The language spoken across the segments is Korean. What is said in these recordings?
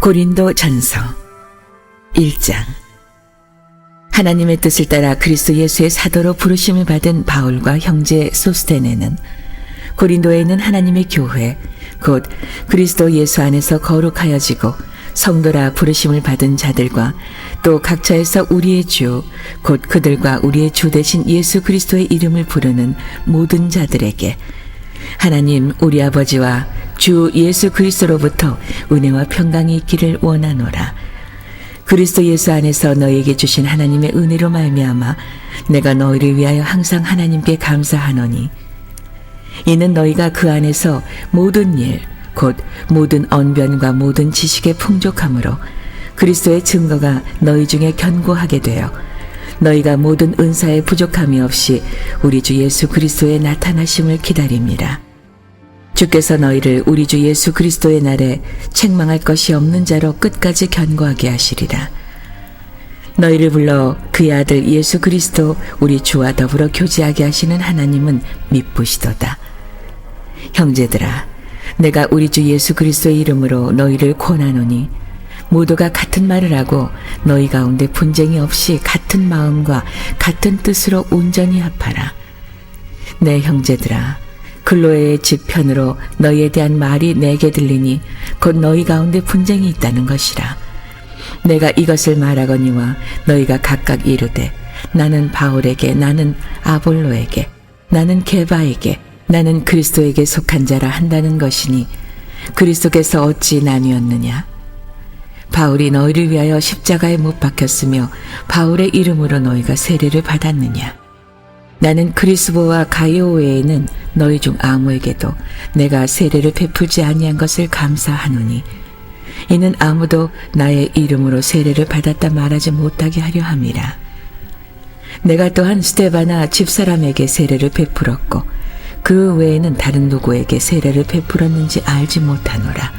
고린도 전서 1장. 하나님의 뜻을 따라 그리스도 예수의 사도로 부르심을 받은 바울과 형제 소스테네는 고린도에 있는 하나님의 교회 곧 그리스도 예수 안에서 거룩하여지고 성도라 부르심을 받은 자들과 또 각처에서 우리의 주 곧 그들과 우리의 주 되신 예수 그리스도의 이름을 부르는 모든 자들에게 하나님 우리 아버지와 주 예수 그리스도로부터 은혜와 평강이 있기를 원하노라. 그리스도 예수 안에서 너희에게 주신 하나님의 은혜로 말미암아 내가 너희를 위하여 항상 하나님께 감사하노니 이는 너희가 그 안에서 모든 일 곧 모든 언변과 모든 지식의 풍족함으로 그리스도의 증거가 너희 중에 견고하게 되어 너희가 모든 은사의 부족함이 없이 우리 주 예수 그리스도의 나타나심을 기다립니다. 주께서 너희를 우리 주 예수 그리스도의 날에 책망할 것이 없는 자로 끝까지 견고하게 하시리라. 너희를 불러 그의 아들 예수 그리스도 우리 주와 더불어 교제하게 하시는 하나님은 미쁘시도다. 형제들아, 내가 우리 주 예수 그리스도의 이름으로 너희를 권하노니 모두가 같은 말을 하고 너희 가운데 분쟁이 없이 같은 마음과 같은 뜻으로 온전히 합하라. 내 형제들아, 글로에의 집 편으로 너희에 대한 말이 내게 들리니 곧 너희 가운데 분쟁이 있다는 것이라. 내가 이것을 말하거니와 너희가 각각 이르되 나는 바울에게, 나는 아볼로에게, 나는 게바에게, 나는 그리스도에게 속한 자라 한다는 것이니 그리스도께서 어찌 나뉘었느냐? 바울이 너희를 위하여 십자가에 못 박혔으며 바울의 이름으로 너희가 세례를 받았느냐? 나는 크리스보와 가이오 외에는 너희 중 아무에게도 내가 세례를 베풀지 아니한 것을 감사하노니 이는 아무도 나의 이름으로 세례를 받았다 말하지 못하게 하려 함이라. 내가 또한 스데바나 집사람에게 세례를 베풀었고 그 외에는 다른 누구에게 세례를 베풀었는지 알지 못하노라.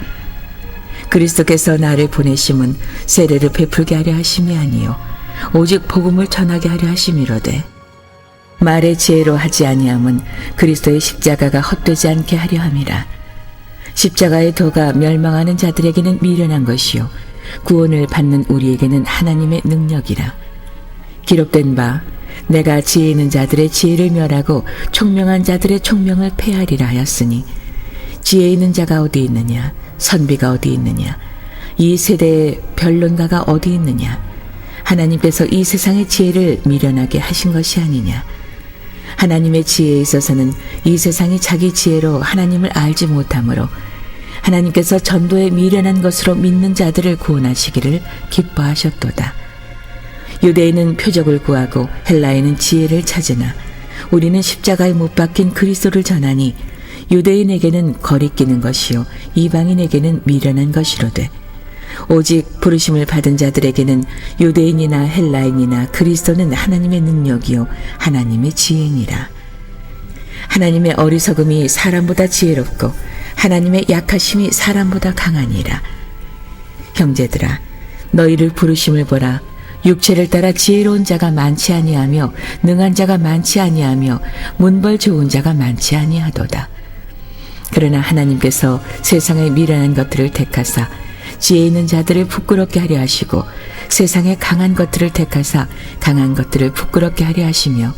그리스도께서 나를 보내심은 세례를 베풀게 하려 하심이 아니요 오직 복음을 전하게 하려 하심이로되 말의 지혜로 하지 아니함은 그리스도의 십자가가 헛되지 않게 하려 함이라. 십자가의 도가 멸망하는 자들에게는 미련한 것이요 구원을 받는 우리에게는 하나님의 능력이라. 기록된 바 내가 지혜 있는 자들의 지혜를 멸하고 총명한 자들의 총명을 폐하리라 하였으니 지혜 있는 자가 어디 있느냐, 선비가 어디 있느냐, 이 세대의 변론가가 어디 있느냐. 하나님께서 이 세상의 지혜를 미련하게 하신 것이 아니냐. 하나님의 지혜에 있어서는 이 세상이 자기 지혜로 하나님을 알지 못하므로 하나님께서 전도에 미련한 것으로 믿는 자들을 구원하시기를 기뻐하셨도다. 유대인은 표적을 구하고 헬라인은 지혜를 찾으나 우리는 십자가에 못 박힌 그리스도를 전하니 유대인에게는 거리끼는 것이요 이방인에게는 미련한 것이로되 오직 부르심을 받은 자들에게는 유대인이나 헬라인이나 그리스도는 하나님의 능력이요 하나님의 지혜니라. 하나님의 어리석음이 사람보다 지혜롭고 하나님의 약하심이 사람보다 강하니라. 형제들아, 너희를 부르심을 보라. 육체를 따라 지혜로운 자가 많지 아니하며 능한 자가 많지 아니하며 문벌 좋은 자가 많지 아니하도다. 그러나 하나님께서 세상의 미련한 것들을 택하사 지혜 있는 자들을 부끄럽게 하려 하시고 세상의 강한 것들을 택하사 강한 것들을 부끄럽게 하려 하시며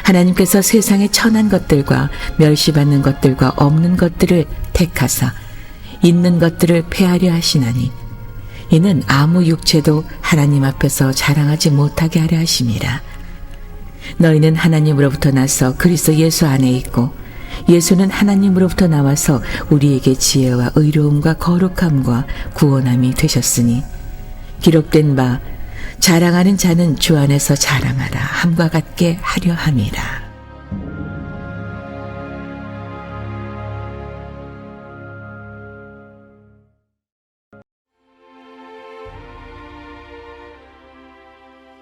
하나님께서 세상의 천한 것들과 멸시받는 것들과 없는 것들을 택하사 있는 것들을 폐하려 하시나니 이는 아무 육체도 하나님 앞에서 자랑하지 못하게 하려 하심이라. 너희는 하나님으로부터 나서 그리스도 예수 안에 있고 예수는 하나님으로부터 나와서 우리에게 지혜와 의로움과 거룩함과 구원함이 되셨으니 기록된 바 자랑하는 자는 주 안에서 자랑하라 함과 같게 하려 함이라.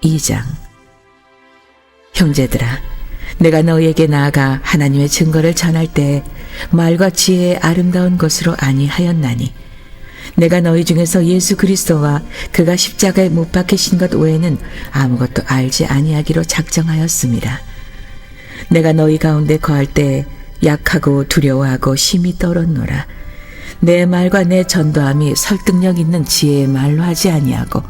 이 장. 형제들아, 내가 너희에게 나아가 하나님의 증거를 전할 때 말과 지혜의 아름다운 것으로 아니하였나니 내가 너희 중에서 예수 그리스도와 그가 십자가에 못 박히신 것 외에는 아무것도 알지 아니하기로 작정하였습니다. 내가 너희 가운데 거할 때 약하고 두려워하고 심히 떨었노라. 내 말과 내 전도함이 설득력 있는 지혜의 말로 하지 아니하고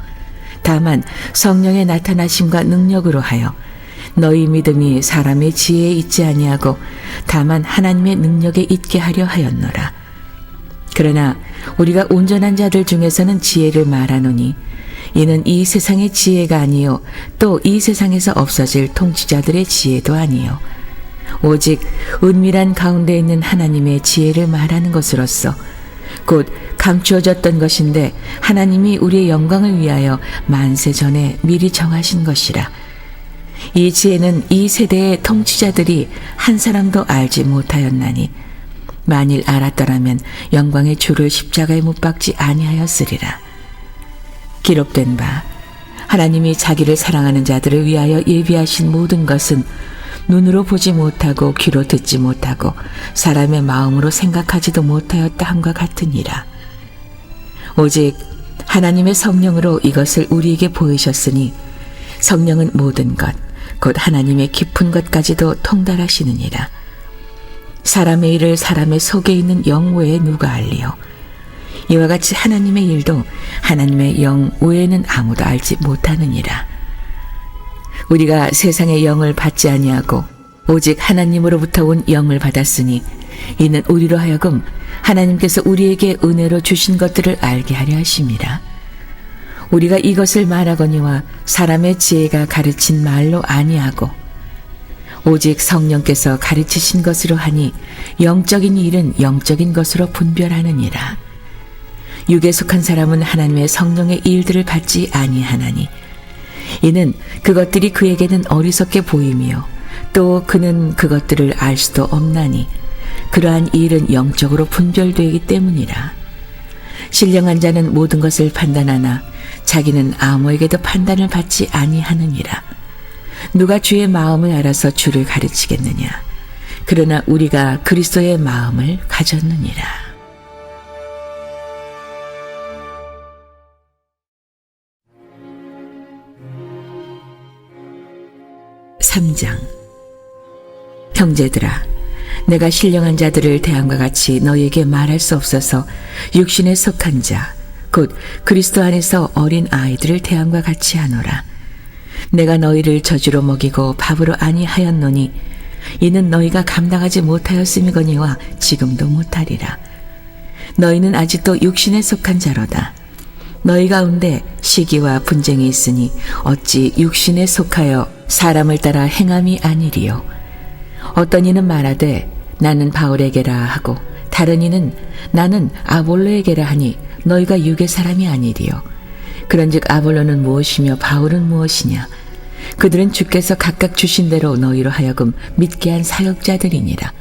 다만 성령의 나타나심과 능력으로 하여 너희 믿음이 사람의 지혜에 있지 아니하고 다만 하나님의 능력에 있게 하려 하였노라. 그러나 우리가 온전한 자들 중에서는 지혜를 말하노니 이는 이 세상의 지혜가 아니요 또 이 세상에서 없어질 통치자들의 지혜도 아니요 오직 은밀한 가운데 있는 하나님의 지혜를 말하는 것으로서 곧 감추어졌던 것인데 하나님이 우리의 영광을 위하여 만세 전에 미리 정하신 것이라. 이 지혜는 이 세대의 통치자들이 한 사람도 알지 못하였나니 만일 알았더라면 영광의 주를 십자가에 못 박지 아니하였으리라. 기록된 바 하나님이 자기를 사랑하는 자들을 위하여 예비하신 모든 것은 눈으로 보지 못하고 귀로 듣지 못하고 사람의 마음으로 생각하지도 못하였다 함과 같으니라. 오직 하나님의 성령으로 이것을 우리에게 보이셨으니 성령은 모든 것 곧 하나님의 깊은 것까지도 통달하시느니라. 사람의 일을 사람의 속에 있는 영 외에 누가 알리요. 이와 같이 하나님의 일도 하나님의 영 외에는 아무도 알지 못하느니라. 우리가 세상의 영을 받지 아니하고 오직 하나님으로부터 온 영을 받았으니 이는 우리로 하여금 하나님께서 우리에게 은혜로 주신 것들을 알게 하려 하심이라. 우리가 이것을 말하거니와 사람의 지혜가 가르친 말로 아니하고 오직 성령께서 가르치신 것으로 하니 영적인 일은 영적인 것으로 분별하느니라. 육에 속한 사람은 하나님의 성령의 일들을 받지 아니하나니 이는 그것들이 그에게는 어리석게 보이며 또 그는 그것들을 알 수도 없나니 그러한 일은 영적으로 분별되기 때문이라. 신령한 자는 모든 것을 판단하나 자기는 아무에게도 판단을 받지 아니하느니라. 누가 주의 마음을 알아서 주를 가르치겠느냐. 그러나 우리가 그리스도의 마음을 가졌느니라. 3장. 형제들아, 내가 신령한 자들을 대함과 같이 너희에게 말할 수 없어서 육신에 속한 자, 곧 그리스도 안에서 어린 아이들을 대함과 같이 하노라. 내가 너희를 저주로 먹이고 밥으로 아니하였노니 이는 너희가 감당하지 못하였음이거니와 지금도 못하리라. 너희는 아직도 육신에 속한 자로다. 너희 가운데 시기와 분쟁이 있으니 어찌 육신에 속하여 사람을 따라 행함이 아니리요. 어떤 이는 말하되 나는 바울에게라 하고 다른 이는 나는 아볼로에게라 하니 너희가 육의 사람이 아니리요. 그런즉 아볼로는 무엇이며 바울은 무엇이냐. 그들은 주께서 각각 주신 대로 너희로 하여금 믿게 한 사역자들이니라.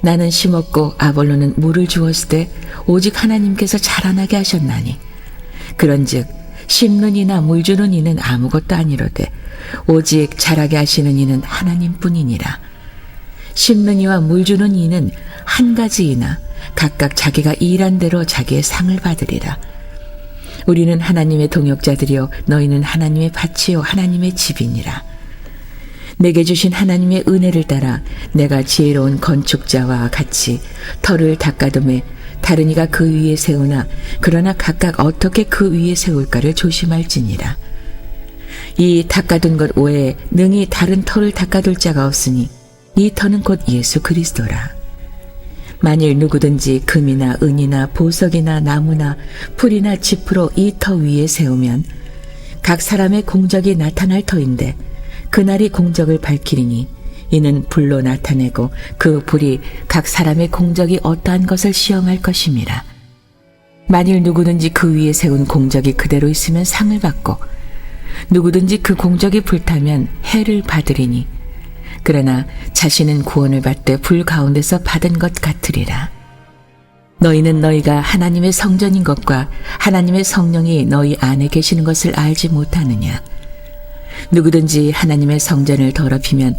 나는 심었고 아볼로는 물을 주었을 때 오직 하나님께서 자라나게 하셨나니 그런즉 심는 이나 물 주는 이는 아무것도 아니로되 오직 자라게 하시는 이는 하나님뿐이니라. 심는 이와 물 주는 이는 한 가지이나 각각 자기가 일한 대로 자기의 상을 받으리라. 우리는 하나님의 동역자들이요 너희는 하나님의 밭이요 하나님의 집이니라. 내게 주신 하나님의 은혜를 따라 내가 지혜로운 건축자와 같이 터를 닦아둠에 다른 이가 그 위에 세우나 그러나 각각 어떻게 그 위에 세울까를 조심할지니라. 이 닦아둔 것 외에 능히 다른 터를 닦아둘 자가 없으니 이 터는 곧 예수 그리스도라. 만일 누구든지 금이나 은이나 보석이나 나무나 풀이나 짚으로 이 터 위에 세우면 각 사람의 공적이 나타날 터인데 그날이 공적을 밝히리니 이는 불로 나타내고 그 불이 각 사람의 공적이 어떠한 것을 시험할 것임이라. 만일 누구든지 그 위에 세운 공적이 그대로 있으면 상을 받고 누구든지 그 공적이 불타면 해를 받으리니 그러나 자신은 구원을 받되 불 가운데서 받은 것 같으리라. 너희는 너희가 하나님의 성전인 것과 하나님의 성령이 너희 안에 계시는 것을 알지 못하느냐. 누구든지 하나님의 성전을 더럽히면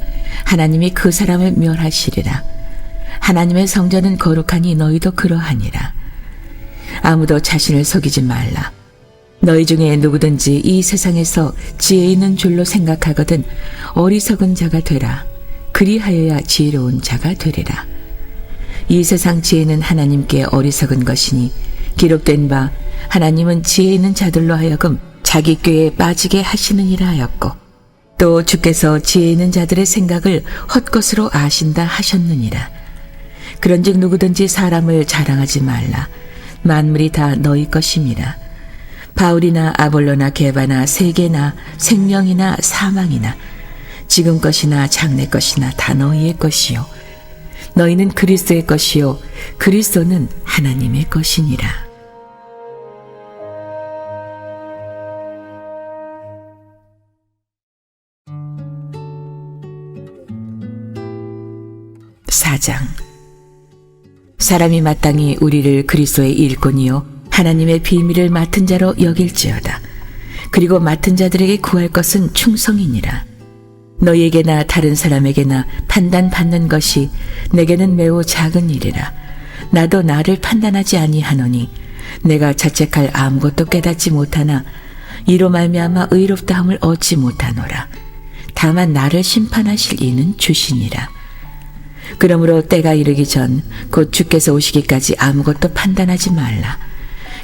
하나님이 그 사람을 멸하시리라. 하나님의 성전은 거룩하니 너희도 그러하니라. 아무도 자신을 속이지 말라. 너희 중에 누구든지 이 세상에서 지혜 있는 줄로 생각하거든 어리석은 자가 되라. 그리하여야 지혜로운 자가 되리라. 이 세상 지혜는 하나님께 어리석은 것이니 기록된 바 하나님은 지혜 있는 자들로 하여금 자기 꾀에 빠지게 하시느니라 하였고 또 주께서 지혜 있는 자들의 생각을 헛것으로 아신다 하셨느니라. 그런즉 누구든지 사람을 자랑하지 말라. 만물이 다 너희 것임이라. 바울이나 아볼로나 게바나 세계나 생명이나 사망이나 지금 것이나 장래 것이나 다 너희의 것이요 너희는 그리스도의 것이요 그리스도는 하나님의 것이니라. 사장. 사람이 마땅히 우리를 그리스도의 일꾼이요 하나님의 비밀을 맡은 자로 여길지어다. 그리고 맡은 자들에게 구할 것은 충성이니라. 너희에게나 다른 사람에게나 판단받는 것이 내게는 매우 작은 일이라. 나도 나를 판단하지 아니하노니 내가 자책할 아무것도 깨닫지 못하나 이로 말미암아 의롭다함을 얻지 못하노라. 다만 나를 심판하실 이는 주시니라. 그러므로 때가 이르기 전 곧 주께서 오시기까지 아무것도 판단하지 말라.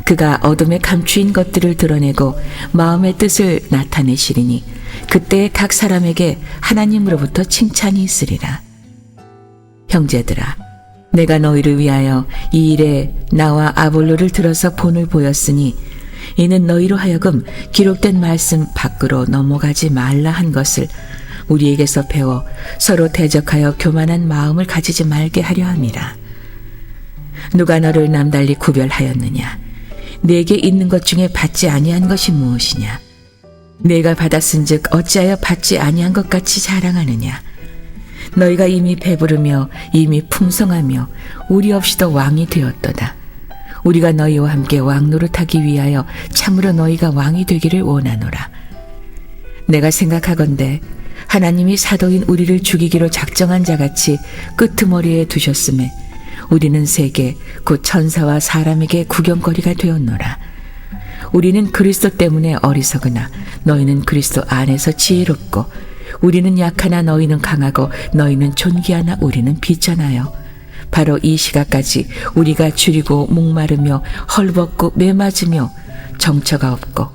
그가 어둠에 감추인 것들을 드러내고 마음의 뜻을 나타내시리니 그때 각 사람에게 하나님으로부터 칭찬이 있으리라. 형제들아, 내가 너희를 위하여 이 일에 나와 아볼로를 들어서 본을 보였으니 이는 너희로 하여금 기록된 말씀 밖으로 넘어가지 말라 한 것을 우리에게서 배워 서로 대적하여 교만한 마음을 가지지 말게 하려 함이라. 누가 너를 남달리 구별하였느냐? 내게 있는 것 중에 받지 아니한 것이 무엇이냐? 내가 받았은즉 어찌하여 받지 아니한 것 같이 자랑하느냐? 너희가 이미 배부르며 이미 풍성하며 우리 없이도 왕이 되었도다. 우리가 너희와 함께 왕 노릇하기 위하여 참으로 너희가 왕이 되기를 원하노라. 내가 생각하건대 하나님이 사도인 우리를 죽이기로 작정한 자같이 끄트머리에 두셨음에 우리는 세계 곧 천사와 사람에게 구경거리가 되었노라. 우리는 그리스도 때문에 어리석으나 너희는 그리스도 안에서 지혜롭고 우리는 약하나 너희는 강하고 너희는 존귀하나 우리는 비천하여 바로 이 시각까지 우리가 줄이고 목마르며 헐벗고 매맞으며 정처가 없고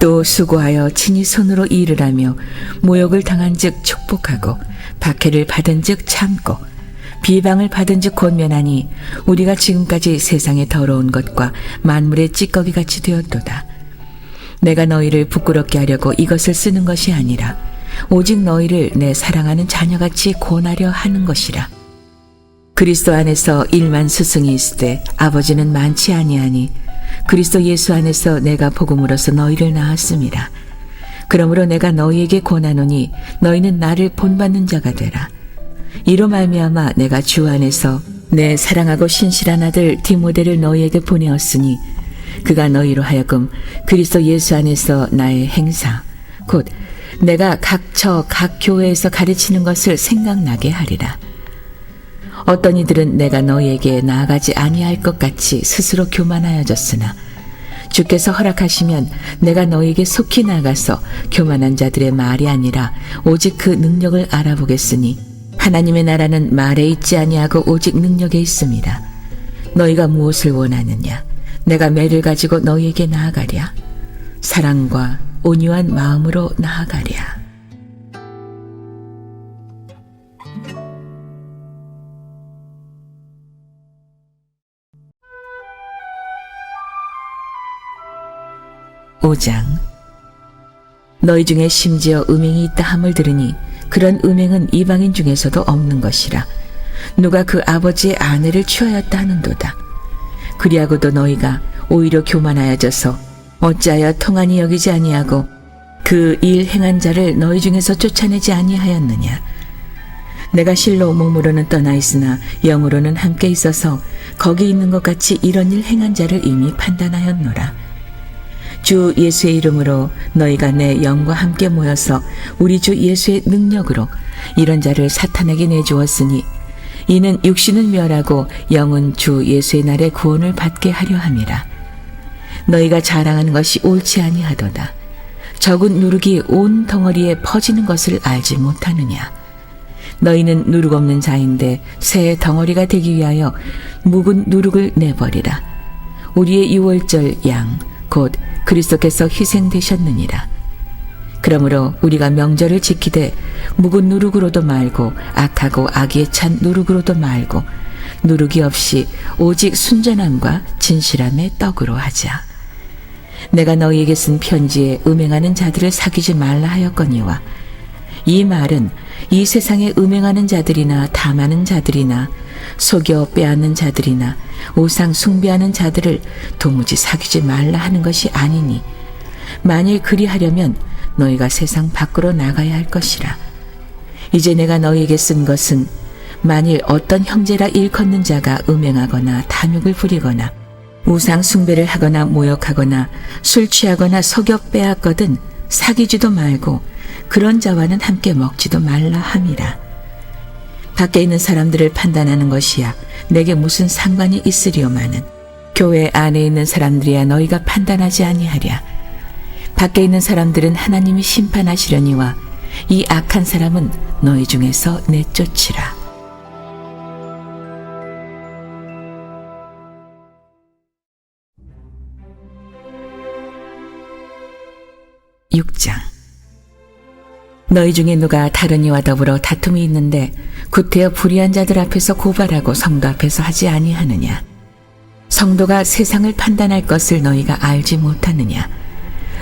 또 수고하여 친히 손으로 일을 하며 모욕을 당한즉 축복하고 박해를 받은즉 참고 비방을 받은즉 권면하니 우리가 지금까지 세상의 더러운 것과 만물의 찌꺼기같이 되었도다. 내가 너희를 부끄럽게 하려고 이것을 쓰는 것이 아니라 오직 너희를 내 사랑하는 자녀같이 권하려 하는 것이라. 그리스도 안에서 1만 스승이 있으되 아버지는 많지 아니하니 그리스도 예수 안에서 내가 복음으로써 너희를 낳았음이라. 그러므로 내가 너희에게 권하노니 너희는 나를 본받는 자가 되라. 이로 말미암아 내가 주 안에서 내 사랑하고 신실한 아들 디모데를 너희에게 보내었으니 그가 너희로 하여금 그리스도 예수 안에서 나의 행사 곧 내가 각 교회에서 가르치는 것을 생각나게 하리라. 어떤 이들은 내가 너희에게 나아가지 아니할 것 같이 스스로 교만하여졌으나 주께서 허락하시면 내가 너희에게 속히 나가서 교만한 자들의 말이 아니라 오직 그 능력을 알아보겠으니 하나님의 나라는 말에 있지 아니하고 오직 능력에 있습니다. 너희가 무엇을 원하느냐? 내가 매를 가지고 너희에게 나아가랴. 사랑과 온유한 마음으로 나아가랴. (5장) 너희 중에 심지어 음행이 있다 함을 들으니 그런 음행은 이방인 중에서도 없는 것이라. 누가 그 아버지의 아내를 취하였다 하는도다. 그리하고도 너희가 오히려 교만하여져서 어찌하여 통한이 여기지 아니하고 그 일 행한 자를 너희 중에서 쫓아내지 아니하였느냐. 내가 실로 몸으로는 떠나 있으나 영으로는 함께 있어서 거기 있는 것 같이 이런 일 행한 자를 이미 판단하였노라. 주 예수의 이름으로 너희가 내 영과 함께 모여서 우리 주 예수의 능력으로 이런 자를 사탄에게 내주었으니 이는 육신은 멸하고 영은 주 예수의 날에 구원을 받게 하려 함이라. 너희가 자랑하는 것이 옳지 적은 누룩이 온 덩어리에 퍼지는 것을 알지 못하느냐. 너희는 누룩 없는 자인데 새 덩어리가 되기 위하여 묵은 누룩을 내버리라. 우리의 유월절 양 곧 그리스도께서 희생되셨느니라. 그러므로 우리가 명절을 지키되 묵은 누룩으로도 말고 악하고 악의에 찬 누룩으로도 말고 누룩이 없이 오직 순전함과 진실함의 떡으로 하자. 내가 너희에게 쓴 편지에 음행하는 자들을 사귀지 말라 하였거니와 이 말은 이 세상에 음행하는 자들이나 탐하는 자들이나 속여 빼앗는 자들이나 우상 숭배하는 자들을 도무지 사귀지 말라 하는 것이 아니니 만일 그리하려면 너희가 세상 밖으로 나가야 할 것이라. 이제 내가 너희에게 쓴 것은 만일 어떤 형제라 일컫는 자가 음행하거나 탐욕을 부리거나 우상 숭배를 하거나 모욕하거나 술 취하거나 속여 빼앗거든 사귀지도 말고 그런 자와는 함께 먹지도 말라 함이라. 밖에 있는 사람들을 판단하는 것이야 내게 무슨 상관이 있으리오마는 교회 안에 있는 사람들이야 너희가 판단하지 아니하랴. 밖에 있는 사람들은 하나님이 심판하시려니와 이 악한 사람은 너희 중에서 내쫓으라. (6장) 너희 중에 누가 다른 이와 더불어 다툼이 있는데 구태여 불의한 자들 앞에서 고발하고 성도 앞에서 하지 아니하느냐? 성도가 세상을 판단할 것을 너희가 알지 못하느냐?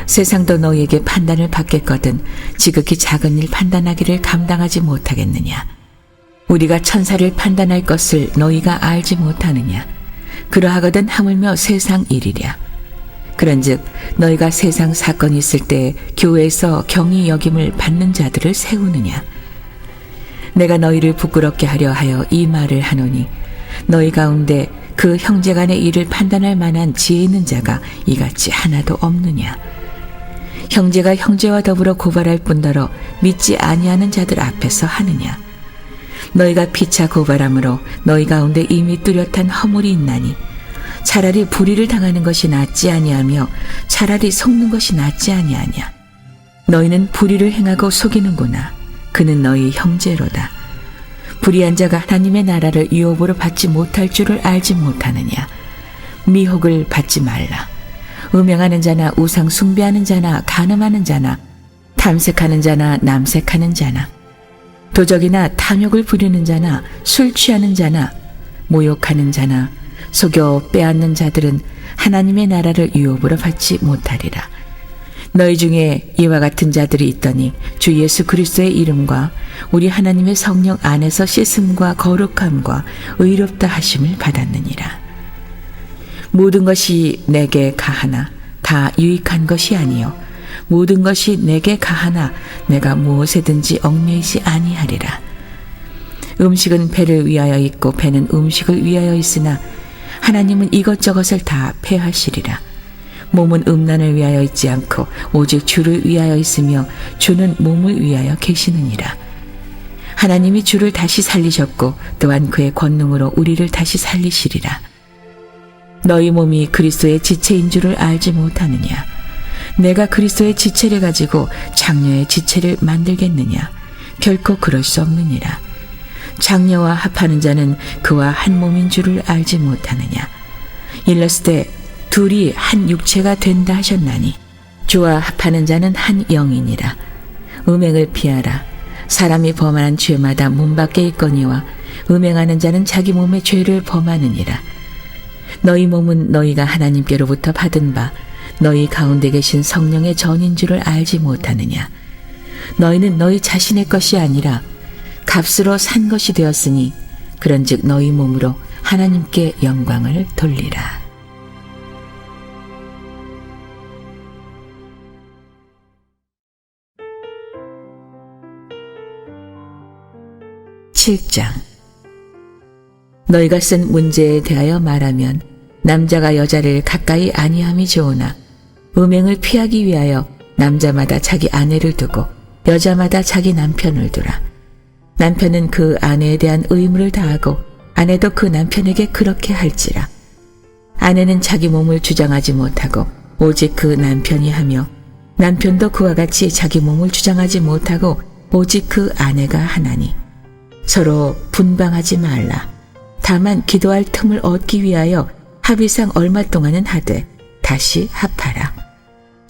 세상도 너희에게 판단을 받겠거든 지극히 작은 일 판단하기를 감당하지 못하겠느냐? 우리가 천사를 판단할 것을 너희가 알지 못하느냐? 그러하거든 하물며 세상 일이랴. 그런즉 너희가 세상 사건이 있을 때 교회에서 경히 여김을 받는 자들을 세우느냐? 내가 너희를 부끄럽게 하려 하여 이 말을 하노니 너희 가운데 그 형제간의 일을 판단할 만한 지혜 있는 자가 이같이 하나도 없느냐? 형제가 형제와 더불어 고발할 뿐더러 믿지 아니하는 자들 앞에서 하느냐? 너희가 피차 고발함으로 너희 가운데 이미 뚜렷한 허물이 있나니 차라리 불의를 당하는 것이 낫지 아니하며 차라리 속는 것이 낫지 아니하냐. 너희는 불의를 행하고 속이는구나. 그는 너희 형제로다. 불의한 자가 하나님의 나라를 유업으로 받지 못할 줄을 알지 못하느냐. 미혹을 받지 말라. 음행하는 자나 우상 숭배하는 자나 간음하는 자나 탐색하는 자나 남색하는 자나 도적이나 탐욕을 부리는 자나 술 취하는 자나 모욕하는 자나 속여 빼앗는 자들은 하나님의 나라를 유업으로 받지 못하리라. 너희 중에 이와 같은 자들이 있더니 주 예수 그리스도의 이름과 우리 하나님의 성령 안에서 씻음과 거룩함과 의롭다 하심을 받았느니라. 모든 것이 내게 가하나 다 유익한 것이 아니요 모든 것이 내게 가하나 내가 무엇에든지 얽매이지 아니하리라. 음식은 배를 위하여 있고 배는 음식을 위하여 있으나 하나님은 이것저것을 다 폐하시리라. 몸은 음란을 위하여 있지 않고 오직 주를 위하여 있으며 주는 몸을 위하여 계시느니라. 하나님이 주를 다시 살리셨고 또한 그의 권능으로 우리를 다시 살리시리라. 너희 몸이 그리스도의 지체인 줄을 알지 못하느냐? 내가 그리스도의 지체를 가지고 장녀의 지체를 만들겠느냐? 결코 그럴 수 없느니라. 장녀와 합하는 자는 그와 한 몸인 줄을 알지 못하느냐? 일렀을 때 둘이 한 육체가 된다 하셨나니 주와 합하는 자는 한 영이니라. 음행을 피하라. 사람이 범하는 죄마다 문 밖에 있거니와 음행하는 자는 자기 몸의 죄를 범하느니라. 너희 몸은 너희가 하나님께로부터 받은 바 너희 가운데 계신 성령의 전인 줄을 알지 못하느냐? 너희는 너희 자신의 것이 아니라 값으로 산 것이 되었으니 그런즉 너희 몸으로 하나님께 영광을 돌리라. (7장) 너희가 쓴 문제에 대하여 말하면 남자가 여자를 가까이 아니함이 좋으나 음행을 피하기 위하여 남자마다 자기 아내를 두고 여자마다 자기 남편을 두라. 남편은 그 아내에 대한 의무를 다하고 아내도 그 남편에게 그렇게 할지라. 아내는 자기 몸을 주장하지 못하고 오직 그 남편이 하며 남편도 그와 같이 자기 몸을 주장하지 못하고 오직 그 아내가 하나니 서로 분방하지 말라. 다만 기도할 틈을 얻기 위하여 합의상 얼마 동안은 하되 다시 합하라.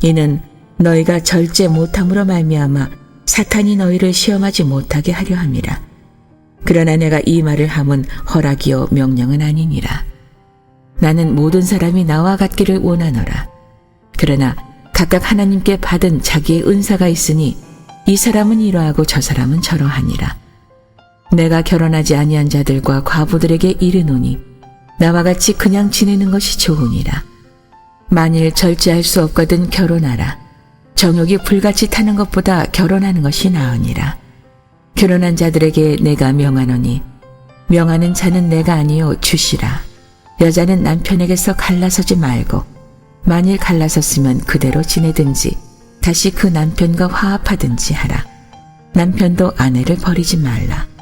이는 너희가 절제 못함으로 말미암아 사탄이 너희를 시험하지 못하게 하려 함이라. 그러나 내가 이 말을 함은 허락이요 명령은 아니니라. 나는 모든 사람이 나와 같기를 원하노라. 그러나 각각 하나님께 받은 자기의 은사가 있으니 이 사람은 이러하고 저 사람은 저러하니라. 내가 결혼하지 아니한 자들과 과부들에게 이르노니 나와 같이 그냥 지내는 것이 좋으니라. 만일 절제할 수 없거든 결혼하라. 정욕이 불같이 타는 것보다 결혼하는 것이 나으니라. 결혼한 자들에게 내가 명하노니 명하는 자는 내가 아니요 주시라. 여자는 남편에게서 갈라서지 말고 만일 갈라섰으면 그대로 지내든지 다시 그 남편과 화합하든지 하라. 남편도 아내를 버리지 말라.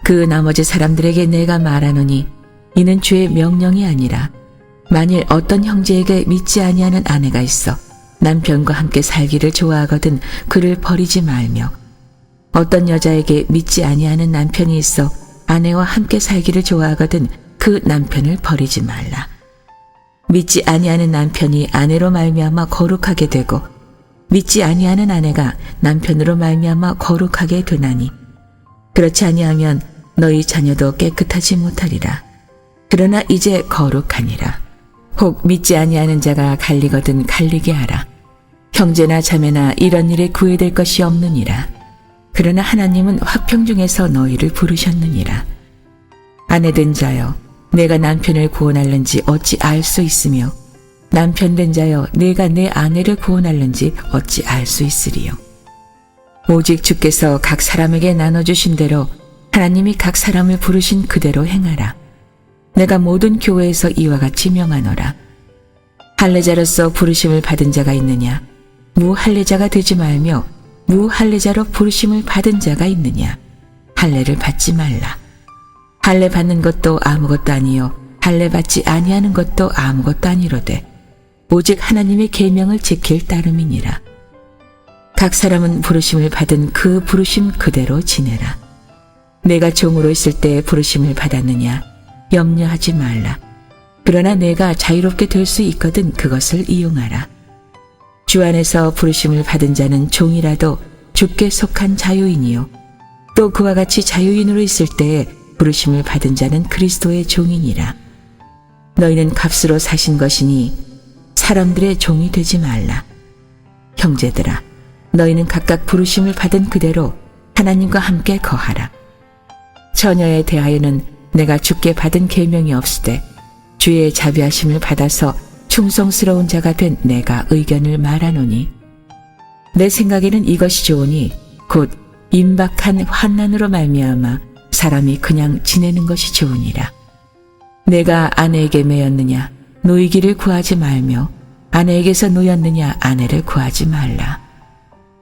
그 나머지 사람들에게 내가 말하노니 이는 주의 명령이 아니라 만일 어떤 형제에게 믿지 아니하는 아내가 있어 남편과 함께 살기를 좋아하거든 그를 버리지 말며 어떤 여자에게 믿지 아니하는 남편이 있어 아내와 함께 살기를 좋아하거든 그 남편을 버리지 말라. 믿지 아니하는 남편이 아내로 말미암아 거룩하게 되고 믿지 아니하는 아내가 남편으로 말미암아 거룩하게 되나니 그렇지 아니하면 너희 자녀도 깨끗하지 못하리라. 그러나 이제 거룩하니라. 혹 믿지 아니하는 자가 갈리거든 갈리게 하라. 형제나 자매나 이런 일에 구애될 것이 없느니라. 그러나 하나님은 화평 중에서 너희를 부르셨느니라. 아내된 자여 내가 남편을 구원할는지 어찌 알 수 있으며 남편된 자여 내가 내 아내를 구원할는지 어찌 알 수 있으리요. 오직 주께서 각 사람에게 나눠주신 대로 하나님이 각 사람을 부르신 그대로 행하라. 내가 모든 교회에서 이와 같이 명하노라. 할례자로서 부르심을 받은 자가 있느냐? 무할례자가 되지 말며 무할례자로 부르심을 받은 자가 있느냐? 할례를 받지 말라. 할례 받는 것도 아무것도 아니요 할례 받지 아니하는 것도 아무것도 아니로되 오직 하나님의 계명을 지킬 따름이니라. 각 사람은 부르심을 받은 그 부르심 그대로 지내라. 내가 종으로 있을 때 부르심을 받았느냐? 염려하지 말라. 그러나 내가 자유롭게 될 수 있거든 그것을 이용하라. 주 안에서 부르심을 받은 자는 종이라도 주께 속한 자유인이요 또 그와 같이 자유인으로 있을 때에 부르심을 받은 자는 그리스도의 종이니라. 너희는 값으로 사신 것이니 사람들의 종이 되지 말라. 형제들아 너희는 각각 부르심을 받은 그대로 하나님과 함께 거하라. 처녀에 대하여는 내가 주께 받은 계명이 없으되 주의 자비하심을 받아서 충성스러운 자가 된 내가 의견을 말하노니 내 생각에는 이것이 좋으니 곧 임박한 환난으로 말미암아 사람이 그냥 지내는 것이 좋으니라. 내가 아내에게 매였느냐 노이기를 구하지 말며 아내에게서 노였느냐 아내를 구하지 말라.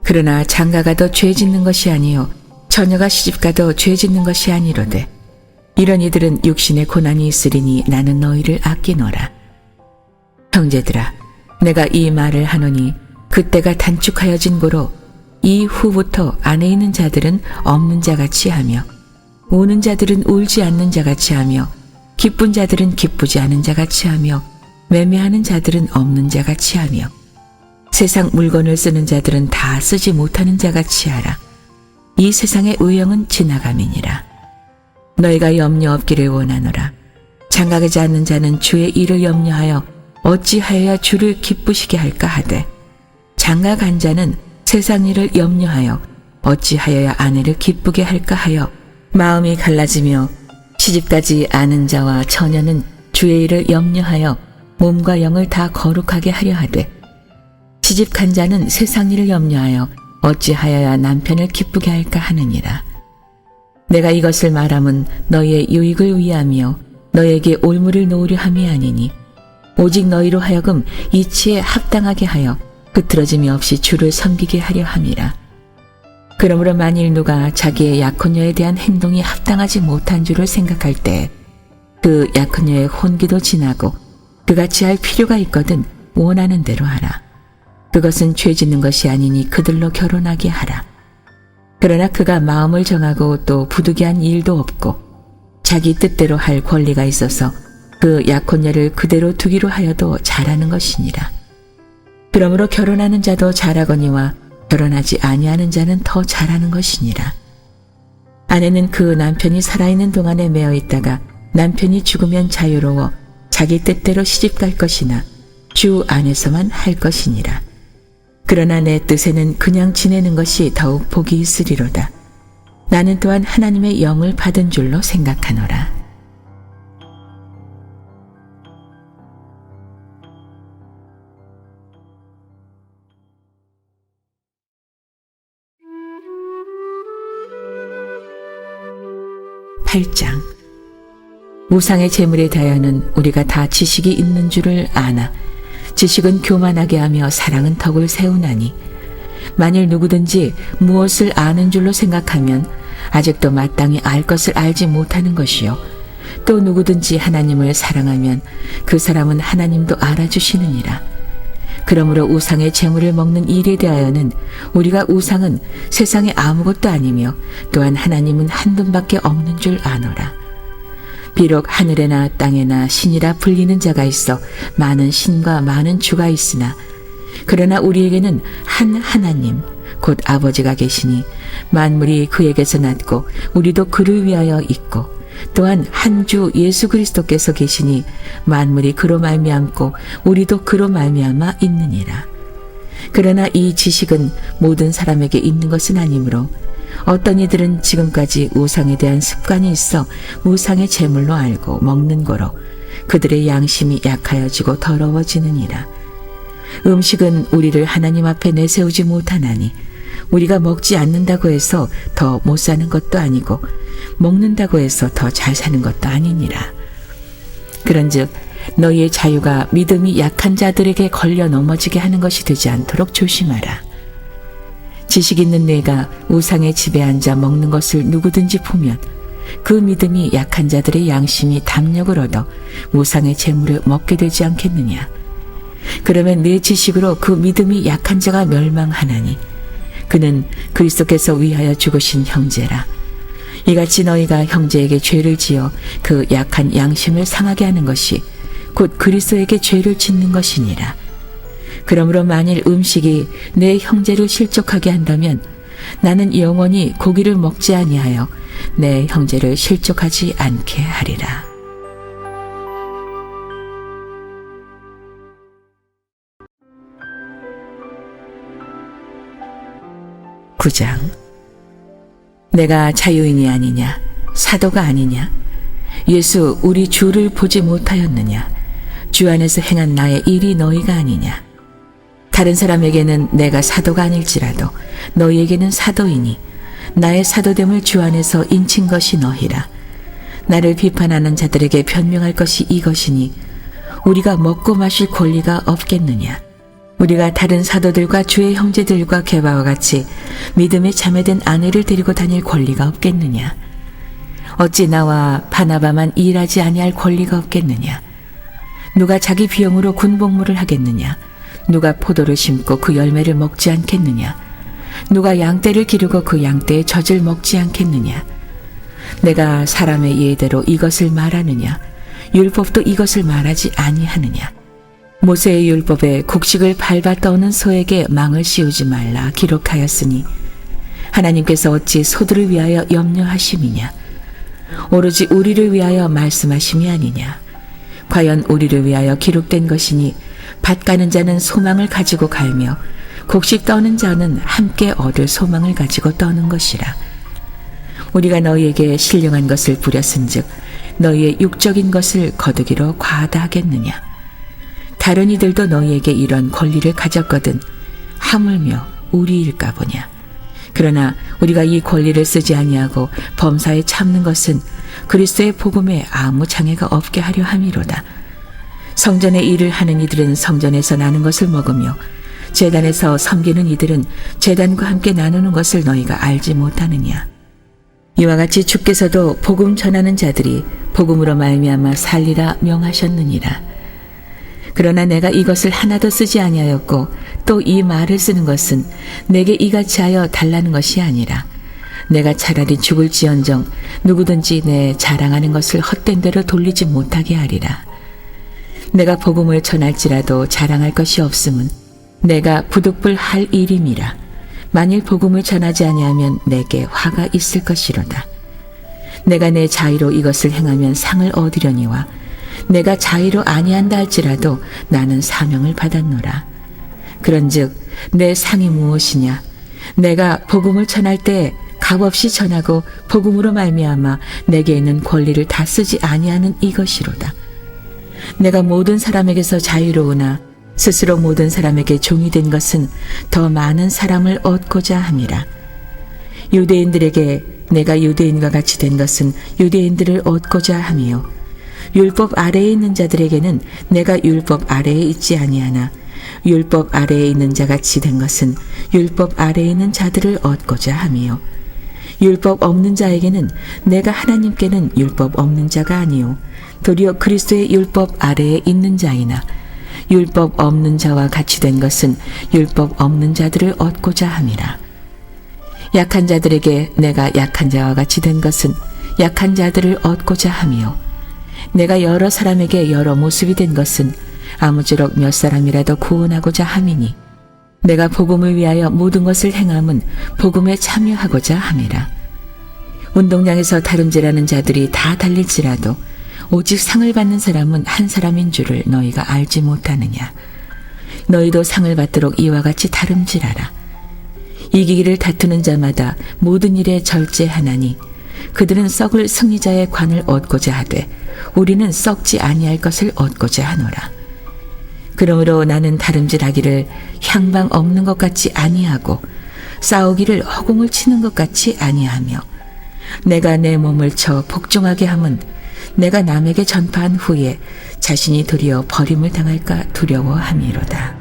그러나 장가가도 죄 짓는 것이 아니요 처녀가 시집가도 죄 짓는 것이 아니로되 이런 이들은 육신의 고난이 있으리니 나는 너희를 아끼노라. 형제들아 내가 이 말을 하노니 그때가 단축하여진 고로 이후부터 안에 있는 자들은 없는 자같이 하며 우는 자들은 울지 않는 자같이 하며 기쁜 자들은 기쁘지 않은 자같이 하며 매매하는 자들은 없는 자같이 하며 세상 물건을 쓰는 자들은 다 쓰지 못하는 자같이 하라. 이 세상의 의형은 지나감이니라. 너희가 염려 없기를 원하노라. 장가가지 않는 자는 주의 일을 염려하여 어찌하여야 주를 기쁘시게 할까 하되 장가간 자는 세상 일을 염려하여 어찌하여야 아내를 기쁘게 할까 하여 마음이 갈라지며 시집가지 않은 자와 처녀는 주의 일을 염려하여 몸과 영을 다 거룩하게 하려 하되 시집간 자는 세상 일을 염려하여 어찌하여야 남편을 기쁘게 할까 하느니라. 내가 이것을 말함은 너희의 유익을 위하며 너희에게 올무를 놓으려 함이 아니니 오직 너희로 하여금 이치에 합당하게 하여 흐트러짐이 없이 주를 섬기게 하려 함이라. 그러므로 만일 누가 자기의 약혼녀에 대한 행동이 합당하지 못한 줄을 생각할 때 그 약혼녀의 혼기도 지나고 그같이 할 필요가 있거든 원하는 대로 하라. 그것은 죄 짓는 것이 아니니 그들로 결혼하게 하라. 그러나 그가 마음을 정하고 또 부득이한 일도 없고 자기 뜻대로 할 권리가 있어서 그 약혼녀를 그대로 두기로 하여도 잘하는 것이니라. 그러므로 결혼하는 자도 잘하거니와 결혼하지 아니하는 자는 더 잘하는 것이니라. 아내는 그 남편이 살아있는 동안에 매어 있다가 남편이 죽으면 자유로워 자기 뜻대로 시집갈 것이나 주 안에서만 할 것이니라. 그러나 내 뜻에는 그냥 지내는 것이 더욱 복이 있으리로다. 나는 또한 하나님의 영을 받은 줄로 생각하노라. (8장) 우상의 재물에 대하여는 우리가 다 지식이 있는 줄을 아나 지식은 교만하게 하며 사랑은 덕을 세우나니 만일 누구든지 무엇을 아는 줄로 생각하면 아직도 마땅히 알 것을 알지 못하는 것이요 또 누구든지 하나님을 사랑하면 그 사람은 하나님도 알아주시느니라. 그러므로 우상의 재물을 먹는 일에 대하여는 우리가 우상은 세상에 아무것도 아니며 또한 하나님은 한 분밖에 없는 줄 아노라. 비록 하늘에나 땅에나 신이라 불리는 자가 있어 많은 신과 많은 주가 있으나 그러나 우리에게는 한 하나님 곧 아버지가 계시니 만물이 그에게서 났고 우리도 그를 위하여 있고 또한 한 주 예수 그리스도께서 계시니 만물이 그로 말미암고 우리도 그로 말미암아 있느니라. 그러나 이 지식은 모든 사람에게 있는 것은 아니므로 어떤 이들은 지금까지 우상에 대한 습관이 있어 우상의 제물로 알고 먹는 거로 그들의 양심이 약하여지고 더러워지느니라. 음식은 우리를 하나님 앞에 내세우지 못하나니 우리가 먹지 않는다고 해서 더 못 사는 것도 아니고 먹는다고 해서 더 잘 사는 것도 아니니라. 그런즉 너희의 자유가 믿음이 약한 자들에게 걸려 넘어지게 하는 것이 되지 않도록 조심하라. 지식 있는 내가 우상의 집에 앉아 먹는 것을 누구든지 보면 그 믿음이 약한 자들의 양심이 담력을 얻어 우상의 재물을 먹게 되지 않겠느냐. 그러면 내 지식으로 그 믿음이 약한 자가 멸망하나니 그는 그리스도께서 위하여 죽으신 형제라. 이같이 너희가 형제에게 죄를 지어 그 약한 양심을 상하게 하는 것이 곧 그리스도에게 죄를 짓는 것이니라. 그러므로 만일 음식이 내 형제를 실족하게 한다면 나는 영원히 고기를 먹지 아니하여 내 형제를 실족하지 않게 하리라. (9장) 내가 자유인이 아니냐 사도가 아니냐 예수 우리 주를 보지 못하였느냐 주 안에서 행한 나의 일이 너희가 아니냐. 다른 사람에게는 내가 사도가 아닐지라도 너희에게는 사도이니 나의 사도됨을 주 안에서 인친 것이 너희라. 나를 비판하는 자들에게 변명할 것이 이것이니 우리가 먹고 마실 권리가 없겠느냐. 우리가 다른 사도들과 주의 형제들과 게바와 같이 믿음에 자매된 아내를 데리고 다닐 권리가 없겠느냐. 어찌 나와 바나바만 일하지 아니할 권리가 없겠느냐. 누가 자기 비용으로 군복무를 하겠느냐. 누가 포도를 심고 그 열매를 먹지 않겠느냐. 누가 양떼를 기르고 그 양떼의 젖을 먹지 않겠느냐. 내가 사람의 예대로 이것을 말하느냐. 율법도 이것을 말하지 아니하느냐. 모세의 율법에 곡식을 밟아 떠오는 소에게 망을 씌우지 말라 기록하였으니 하나님께서 어찌 소들을 위하여 염려하심이냐. 오로지 우리를 위하여 말씀하심이 아니냐. 과연 우리를 위하여 기록된 것이니 밭 가는 자는 소망을 가지고 갈며 곡식 떠는 자는 함께 얻을 소망을 가지고 떠는 것이라. 우리가 너희에게 신령한 것을 부렸은즉 너희의 육적인 것을 거두기로 과하다 하겠느냐. 다른 이들도 너희에게 이런 권리를 가졌거든 하물며 우리일까 보냐. 그러나 우리가 이 권리를 쓰지 아니하고 범사에 참는 것은 그리스도의 복음에 아무 장애가 없게 하려 함이로다. 성전의 일을 하는 이들은 성전에서 나는 것을 먹으며 제단에서 섬기는 이들은 제단과 함께 나누는 것을 너희가 알지 못하느냐. 이와 같이 주께서도 복음 전하는 자들이 복음으로 말미암아 살리라 명하셨느니라. 그러나 내가 이것을 하나도 쓰지 아니하였고 또 이 말을 쓰는 것은 내게 이같이 하여 달라는 것이 아니라 내가 차라리 죽을지언정 누구든지 내 자랑하는 것을 헛된 대로 돌리지 못하게 하리라. 내가 복음을 전할지라도 자랑할 것이 없음은 내가 부득불 할 일임이라. 만일 복음을 전하지 아니하면 내게 화가 있을 것이로다. 내가 내 자의로 이것을 행하면 상을 얻으려니와 내가 자의로 아니한다 할지라도 나는 사명을 받았노라. 그런즉 내 상이 무엇이냐? 내가 복음을 전할 때 값없이 전하고 복음으로 말미암아 내게 있는 권리를 다 쓰지 아니하는 이것이로다. 내가 모든 사람에게서 자유로우나 스스로 모든 사람에게 종이 된 것은 더 많은 사람을 얻고자 함이라. 유대인들에게 내가 유대인과 같이 된 것은 유대인들을 얻고자 함이요 율법 아래에 있는 자들에게는 내가 율법 아래에 있지 아니하나 율법 아래에 있는 자같이 된 것은 율법 아래에 있는 자들을 얻고자 함이요 율법 없는 자에게는 내가 하나님께는 율법 없는 자가 아니요 도리어 그리스도의 율법 아래에 있는 자이나 율법 없는 자와 같이 된 것은 율법 없는 자들을 얻고자 함이라. 약한 자들에게 내가 약한 자와 같이 된 것은 약한 자들을 얻고자 함이요 내가 여러 사람에게 여러 모습이 된 것은 아무쪼록 몇 사람이라도 구원하고자 함이니 내가 복음을 위하여 모든 것을 행함은 복음에 참여하고자 함이라. 운동장에서 다름질하는 자들이 다 달릴지라도 오직 상을 받는 사람은 한 사람인 줄을 너희가 알지 못하느냐. 너희도 상을 받도록 이와 같이 다름질하라. 이기기를 다투는 자마다 모든 일에 절제하나니 그들은 썩을 승리자의 관을 얻고자 하되 우리는 썩지 아니할 것을 얻고자 하노라. 그러므로 나는 다름질하기를 향방 없는 것 같이 아니하고 싸우기를 허공을 치는 것 같이 아니하며 내가 내 몸을 쳐 복종하게 함은 내가 남에게 전파한 후에 자신이 도리어 버림을 당할까 두려워함이로다.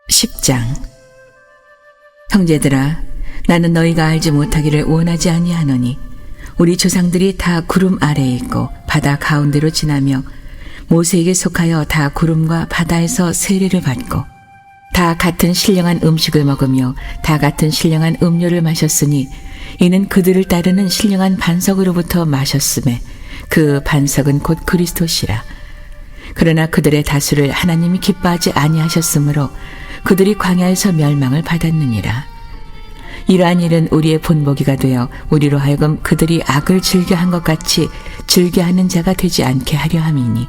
(10장) 형제들아, 나는 너희가 알지 못하기를 원하지 아니하노니 우리 조상들이 다 구름 아래에 있고 바다 가운데로 지나며 모세에게 속하여 다 구름과 바다에서 세례를 받고 다 같은 신령한 음식을 먹으며 다 같은 신령한 음료를 마셨으니 이는 그들을 따르는 신령한 반석으로부터 마셨음에 그 반석은 곧 그리스도시라. 그러나 그들의 다수를 하나님이 기뻐하지 아니하셨으므로 그들이 광야에서 멸망을 받았느니라. 이러한 일은 우리의 본보기가 되어 우리로 하여금 그들이 악을 즐겨한 것 같이 즐겨하는 자가 되지 않게 하려 함이니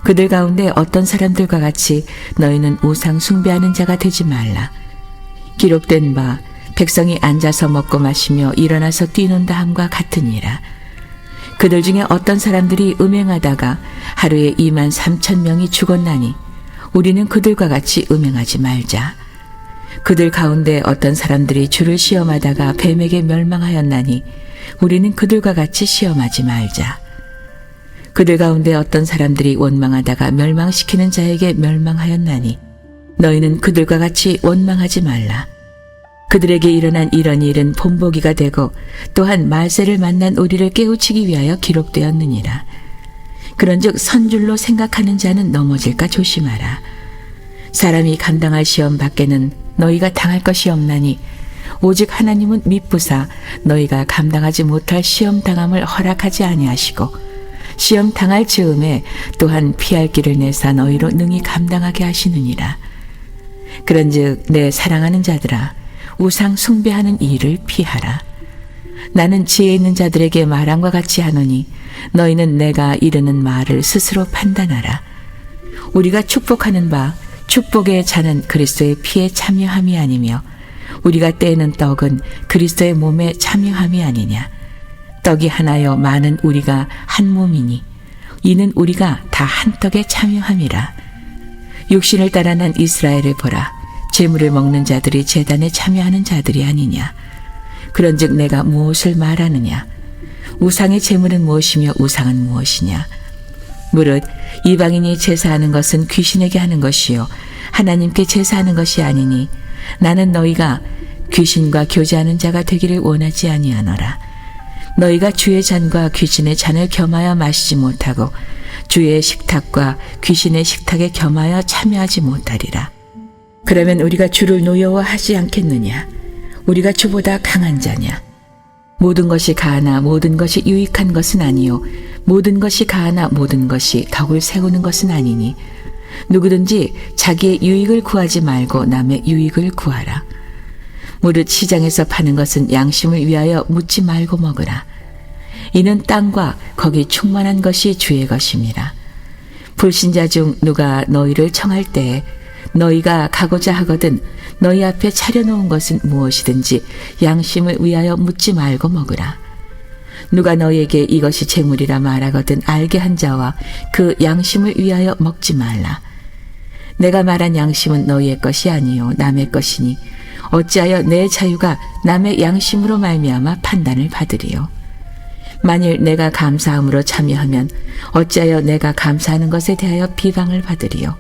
그들 가운데 어떤 사람들과 같이 너희는 우상 숭배하는 자가 되지 말라. 기록된 바 백성이 앉아서 먹고 마시며 일어나서 뛰논다 함과 같으니라. 그들 중에 어떤 사람들이 음행하다가 하루에 23,000명이 죽었나니 우리는 그들과 같이 음행하지 말자. 그들 가운데 어떤 사람들이 주를 시험하다가 뱀에게 멸망하였나니 우리는 그들과 같이 시험하지 말자. 그들 가운데 어떤 사람들이 원망하다가 멸망시키는 자에게 멸망하였나니 너희는 그들과 같이 원망하지 말라. 그들에게 일어난 이런 일은 본보기가 되고 또한 말세를 만난 우리를 깨우치기 위하여 기록되었느니라. 그런즉 선줄로 생각하는 자는 넘어질까 조심하라. 사람이 감당할 시험 밖에는 너희가 당할 것이 없나니 오직 하나님은 미쁘사 너희가 감당하지 못할 시험 당함을 허락하지 아니하시고 시험 당할 즈음에 또한 피할 길을 내사 너희로 능히 감당하게 하시느니라. 그런즉 내 사랑하는 자들아, 우상 숭배하는 일을 피하라. 나는 지혜 있는 자들에게 말함과 같이 하노니 너희는 내가 이르는 말을 스스로 판단하라. 우리가 축복하는 바 축복의 잔은 그리스도의 피에 참여함이 아니며 우리가 떼는 떡은 그리스도의 몸에 참여함이 아니냐. 떡이 하나여 많은 우리가 한 몸이니 이는 우리가 다 한 떡에 참여함이라. 육신을 따라 난 이스라엘을 보라. 제물을 먹는 자들이 제단에 참여하는 자들이 아니냐. 그런즉 내가 무엇을 말하느냐. 우상의 제물은 무엇이며 우상은 무엇이냐. 무릇 이방인이 제사하는 것은 귀신에게 하는 것이요 하나님께 제사하는 것이 아니니 나는 너희가 귀신과 교제하는 자가 되기를 원하지 아니하노라. 너희가 주의 잔과 귀신의 잔을 겸하여 마시지 못하고 주의 식탁과 귀신의 식탁에 겸하여 참여하지 못하리라. 그러면 우리가 주를 노여워하지 않겠느냐? 우리가 주보다 강한 자냐? 모든 것이 가하나 모든 것이 유익한 것은 아니요 모든 것이 가하나 모든 것이 덕을 세우는 것은 아니니 누구든지 자기의 유익을 구하지 말고 남의 유익을 구하라. 무릇 시장에서 파는 것은 양심을 위하여 묻지 말고 먹으라. 이는 땅과 거기 충만한 것이 주의 것임이라. 불신자 중 누가 너희를 청할 때에 너희가 가고자 하거든 너희 앞에 차려놓은 것은 무엇이든지 양심을 위하여 묻지 말고 먹으라. 누가 너희에게 이것이 재물이라 말하거든 알게 한 자와 그 양심을 위하여 먹지 말라. 내가 말한 양심은 너희의 것이 아니요 남의 것이니 어찌하여 내 자유가 남의 양심으로 말미암아 판단을 받으리요. 만일 내가 감사함으로 참여하면 어찌하여 내가 감사하는 것에 대하여 비방을 받으리요.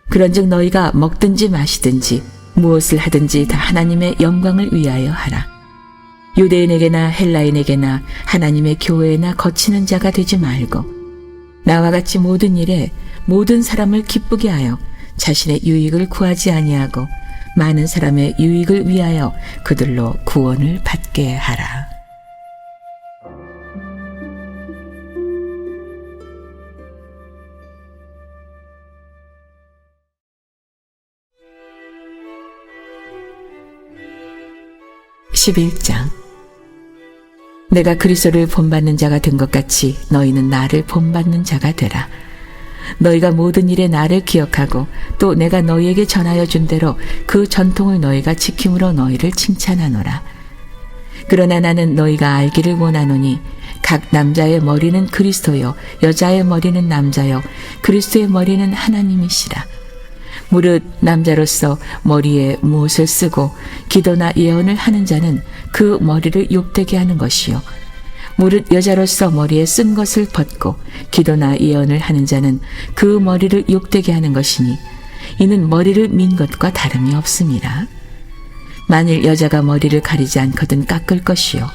그런즉 너희가 먹든지 마시든지 무엇을 하든지 다 하나님의 영광을 위하여 하라. 유대인에게나 헬라인에게나 하나님의 교회에나 거치는 자가 되지 말고 나와 같이 모든 일에 모든 사람을 기쁘게 하여 자신의 유익을 구하지 아니하고 많은 사람의 유익을 위하여 그들로 구원을 받게 하라. (11장) 내가 그리스도를 본받는 자가 된 것 같이 너희는 나를 본받는 자가 되라. 너희가 모든 일에 나를 기억하고 또 내가 너희에게 전하여 준 대로 그 전통을 너희가 지킴으로 너희를 칭찬하노라. 그러나 나는 너희가 알기를 원하노니 각 남자의 머리는 그리스도요 여자의 머리는 남자요 그리스도의 머리는 하나님이시라. 무릇 남자로서 머리에 무엇을 쓰고 기도나 예언을 하는 자는 그 머리를 욕되게 하는 것이요 무릇 여자로서 머리에 쓴 것을 벗고 기도나 예언을 하는 자는 그 머리를 욕되게 하는 것이니 이는 머리를 민 것과 다름이 없음이라. 만일 여자가 머리를 가리지 않거든 깎을 것이요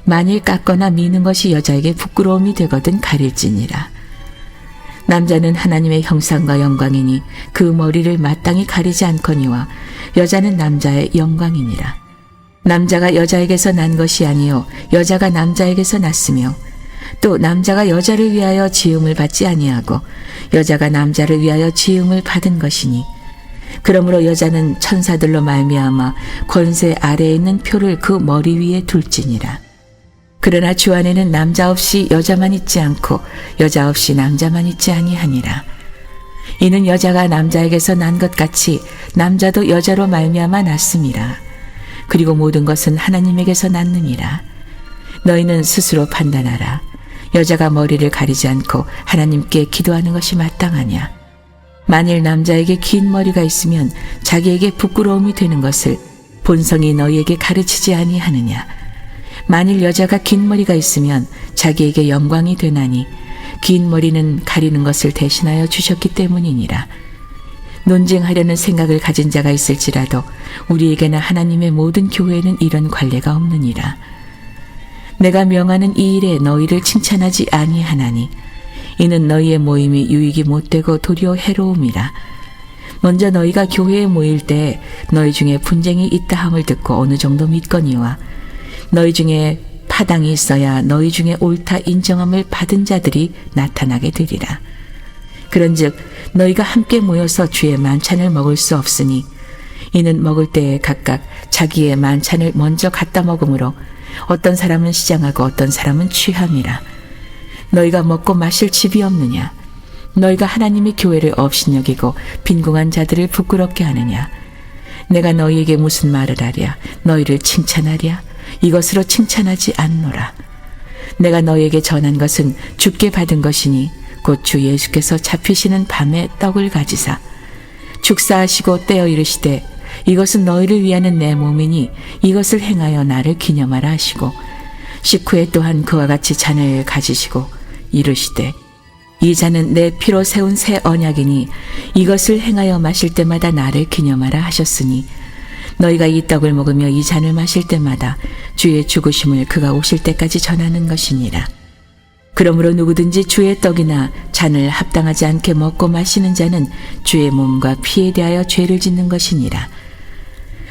만일 깎거나 미는 것이 여자에게 부끄러움이 되거든 가릴지니라. 남자는 하나님의 형상과 영광이니 그 머리를 마땅히 가리지 않거니와 여자는 남자의 영광이니라. 남자가 여자에게서 난 것이 아니요 여자가 남자에게서 났으며 또 남자가 여자를 위하여 지음을 받지 아니하고 여자가 남자를 위하여 지음을 받은 것이니 그러므로 여자는 천사들로 말미암아 권세 아래에 있는 표를 그 머리 위에 둘지니라. 그러나 주 안에는 남자 없이 여자만 있지 않고 여자 없이 남자만 있지 아니하니라. 이는 여자가 남자에게서 난 것 같이 남자도 여자로 말미암아 났음이라. 그리고 모든 것은 하나님에게서 났느니라. 너희는 스스로 판단하라. 여자가 머리를 가리지 않고 하나님께 기도하는 것이 마땅하냐? 만일 남자에게 긴 머리가 있으면 자기에게 부끄러움이 되는 것을 본성이 너희에게 가르치지 아니하느냐? 만일 여자가 긴 머리가 있으면 자기에게 영광이 되나니 긴 머리는 가리는 것을 대신하여 주셨기 때문이니라. 논쟁하려는 생각을 가진 자가 있을지라도 우리에게나 하나님의 모든 교회에는 이런 관례가 없느니라. 내가 명하는 이 일에 너희를 칭찬하지 아니하나니 이는 너희의 모임이 유익이 못되고 도리어 해로움이라. 먼저 너희가 교회에 모일 때 너희 중에 분쟁이 있다 함을 듣고 어느 정도 믿거니와 너희 중에 파당이 있어야 너희 중에 옳다 인정함을 받은 자들이 나타나게 되리라. 그런즉 너희가 함께 모여서 주의 만찬을 먹을 수 없으니 이는 먹을 때에 각각 자기의 만찬을 먼저 갖다 먹으므로 어떤 사람은 시장하고 어떤 사람은 취함이라. 너희가 먹고 마실 집이 없느냐? 너희가 하나님의 교회를 업신여기고 빈궁한 자들을 부끄럽게 하느냐? 내가 너희에게 무슨 말을 하랴? 너희를 칭찬하랴? 이것으로 칭찬하지 않노라. 내가 너희에게 전한 것은 주께 받은 것이니 곧 주 예수께서 잡히시는 밤에 떡을 가지사 축사하시고 떼어 이르시되 이것은 너희를 위하는 내 몸이니 이것을 행하여 나를 기념하라 하시고 식후에 또한 그와 같이 잔을 가지시고 이르시되 이 잔은 내 피로 세운 새 언약이니 이것을 행하여 마실 때마다 나를 기념하라 하셨으니 너희가 이 떡을 먹으며 이 잔을 마실 때마다 주의 죽으심을 그가 오실 때까지 전하는 것이니라. 그러므로 누구든지 주의 떡이나 잔을 합당하지 않게 먹고 마시는 자는 주의 몸과 피에 대하여 죄를 짓는 것이니라.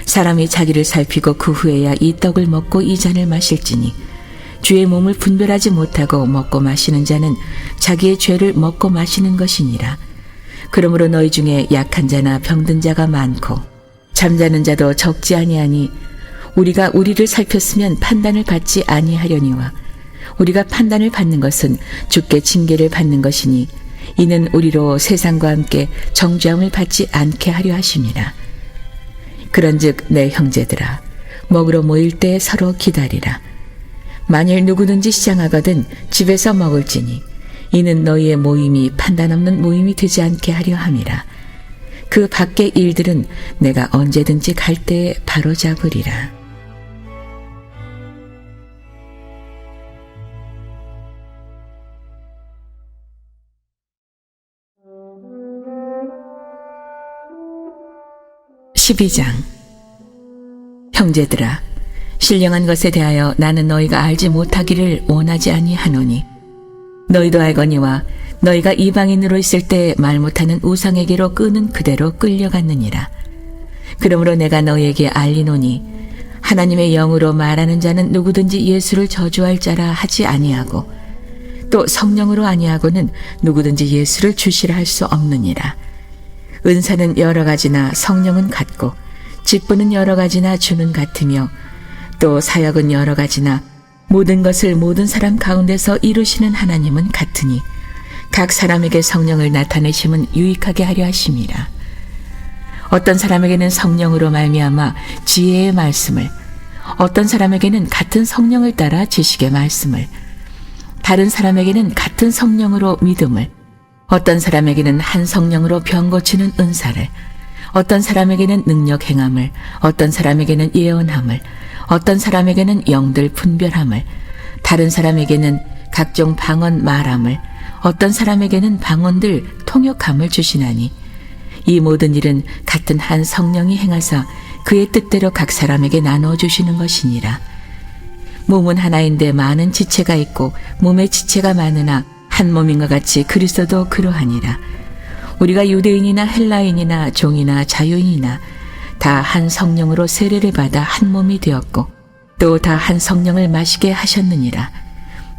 사람이 자기를 살피고 그 후에야 이 떡을 먹고 이 잔을 마실지니 주의 몸을 분별하지 못하고 먹고 마시는 자는 자기의 죄를 먹고 마시는 것이니라. 그러므로 너희 중에 약한 자나 병든 자가 많고 잠자는 자도 적지 아니하니 우리가 우리를 살폈으면 판단을 받지 아니하려니와 우리가 판단을 받는 것은 주께 징계를 받는 것이니 이는 우리로 세상과 함께 정죄함을 받지 않게 하려 하심이라. 그런즉 내 형제들아 먹으러 모일 때 서로 기다리라. 만일 누구든지 시장하거든 집에서 먹을지니 이는 너희의 모임이 판단 없는 모임이 되지 않게 하려 함이라. 그 밖의 일들은 내가 언제든지 갈 때에 바로잡으리라. (12장) 형제들아 신령한 것에 대하여 나는 너희가 알지 못하기를 원하지 아니하노니 너희도 알거니와 너희가 이방인으로 있을 때 말 못하는 우상에게로 끄는 그대로 끌려갔느니라. 그러므로 내가 너희에게 알리노니 하나님의 영으로 말하는 자는 누구든지 예수를 저주할 자라 하지 아니하고 또 성령으로 아니하고는 누구든지 예수를 주시라 할 수 없느니라. 은사는 여러 가지나 성령은 같고 직분은 여러 가지나 주는 같으며 또 사역은 여러 가지나 모든 것을 모든 사람 가운데서 이루시는 하나님은 같으니 각 사람에게 성령을 나타내심은 유익하게 하려 하심이라. 어떤 사람에게는 성령으로 말미암아 지혜의 말씀을, 어떤 사람에게는 같은 성령을 따라 지식의 말씀을, 다른 사람에게는 같은 성령으로 믿음을, 어떤 사람에게는 한 성령으로 병 고치는 은사를, 어떤 사람에게는 능력 행함을, 어떤 사람에게는 예언함을, 어떤 사람에게는 영들 분별함을, 다른 사람에게는 각종 방언 말함을, 어떤 사람에게는 방언들 통역함을 주시나니 이 모든 일은 같은 한 성령이 행하사 그의 뜻대로 각 사람에게 나누어 주시는 것이니라. 몸은 하나인데 많은 지체가 있고 몸의 지체가 많으나 한 몸인 것 같이 그리스도도 그러하니라. 우리가 유대인이나 헬라인이나 종이나 자유인이나 다 한 성령으로 세례를 받아 한 몸이 되었고 또 다 한 성령을 마시게 하셨느니라.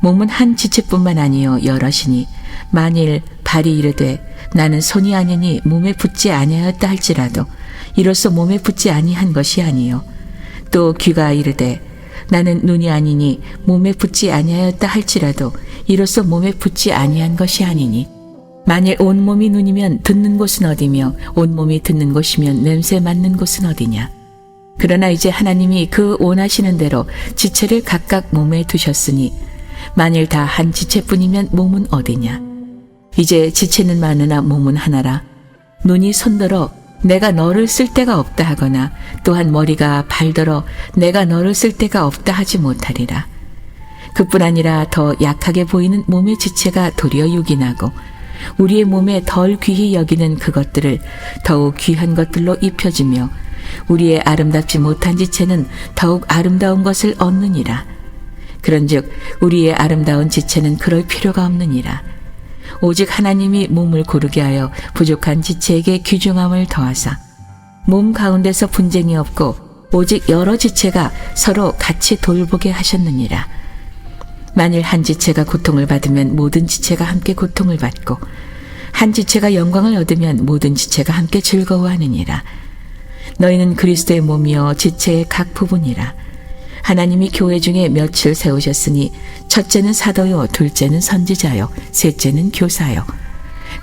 몸은 한 지체뿐만 아니요 여럿이니 만일 발이 이르되 나는 손이 아니니 몸에 붙지 아니하였다 할지라도 이로써 몸에 붙지 아니한 것이 아니요 또 귀가 이르되 나는 눈이 아니니 몸에 붙지 아니하였다 할지라도 이로써 몸에 붙지 아니한 것이 아니니 만일 온몸이 눈이면 듣는 곳은 어디며 온몸이 듣는 곳이면 냄새 맡는 곳은 어디냐. 그러나 이제 하나님이 그 원하시는 대로 지체를 각각 몸에 두셨으니 만일 다 한 지체뿐이면 몸은 어디냐. 이제 지체는 많으나 몸은 하나라. 눈이 손들어 내가 너를 쓸 데가 없다 하거나 또한 머리가 발들어 내가 너를 쓸 데가 없다 하지 못하리라. 그뿐 아니라 더 약하게 보이는 몸의 지체가 도리어 유긴하고 우리의 몸에 덜 귀히 여기는 그것들을 더욱 귀한 것들로 입혀주며 우리의 아름답지 못한 지체는 더욱 아름다운 것을 얻느니라. 그런즉 우리의 아름다운 지체는 그럴 필요가 없느니라. 오직 하나님이 몸을 고르게 하여 부족한 지체에게 귀중함을 더하사 몸 가운데서 분쟁이 없고 오직 여러 지체가 서로 같이 돌보게 하셨느니라. 만일 한 지체가 고통을 받으면 모든 지체가 함께 고통을 받고 한 지체가 영광을 얻으면 모든 지체가 함께 즐거워하느니라. 너희는 그리스도의 몸이요 지체의 각 부분이라. 하나님이 교회 중에 몇을 세우셨으니 첫째는 사도요 둘째는 선지자요 셋째는 교사요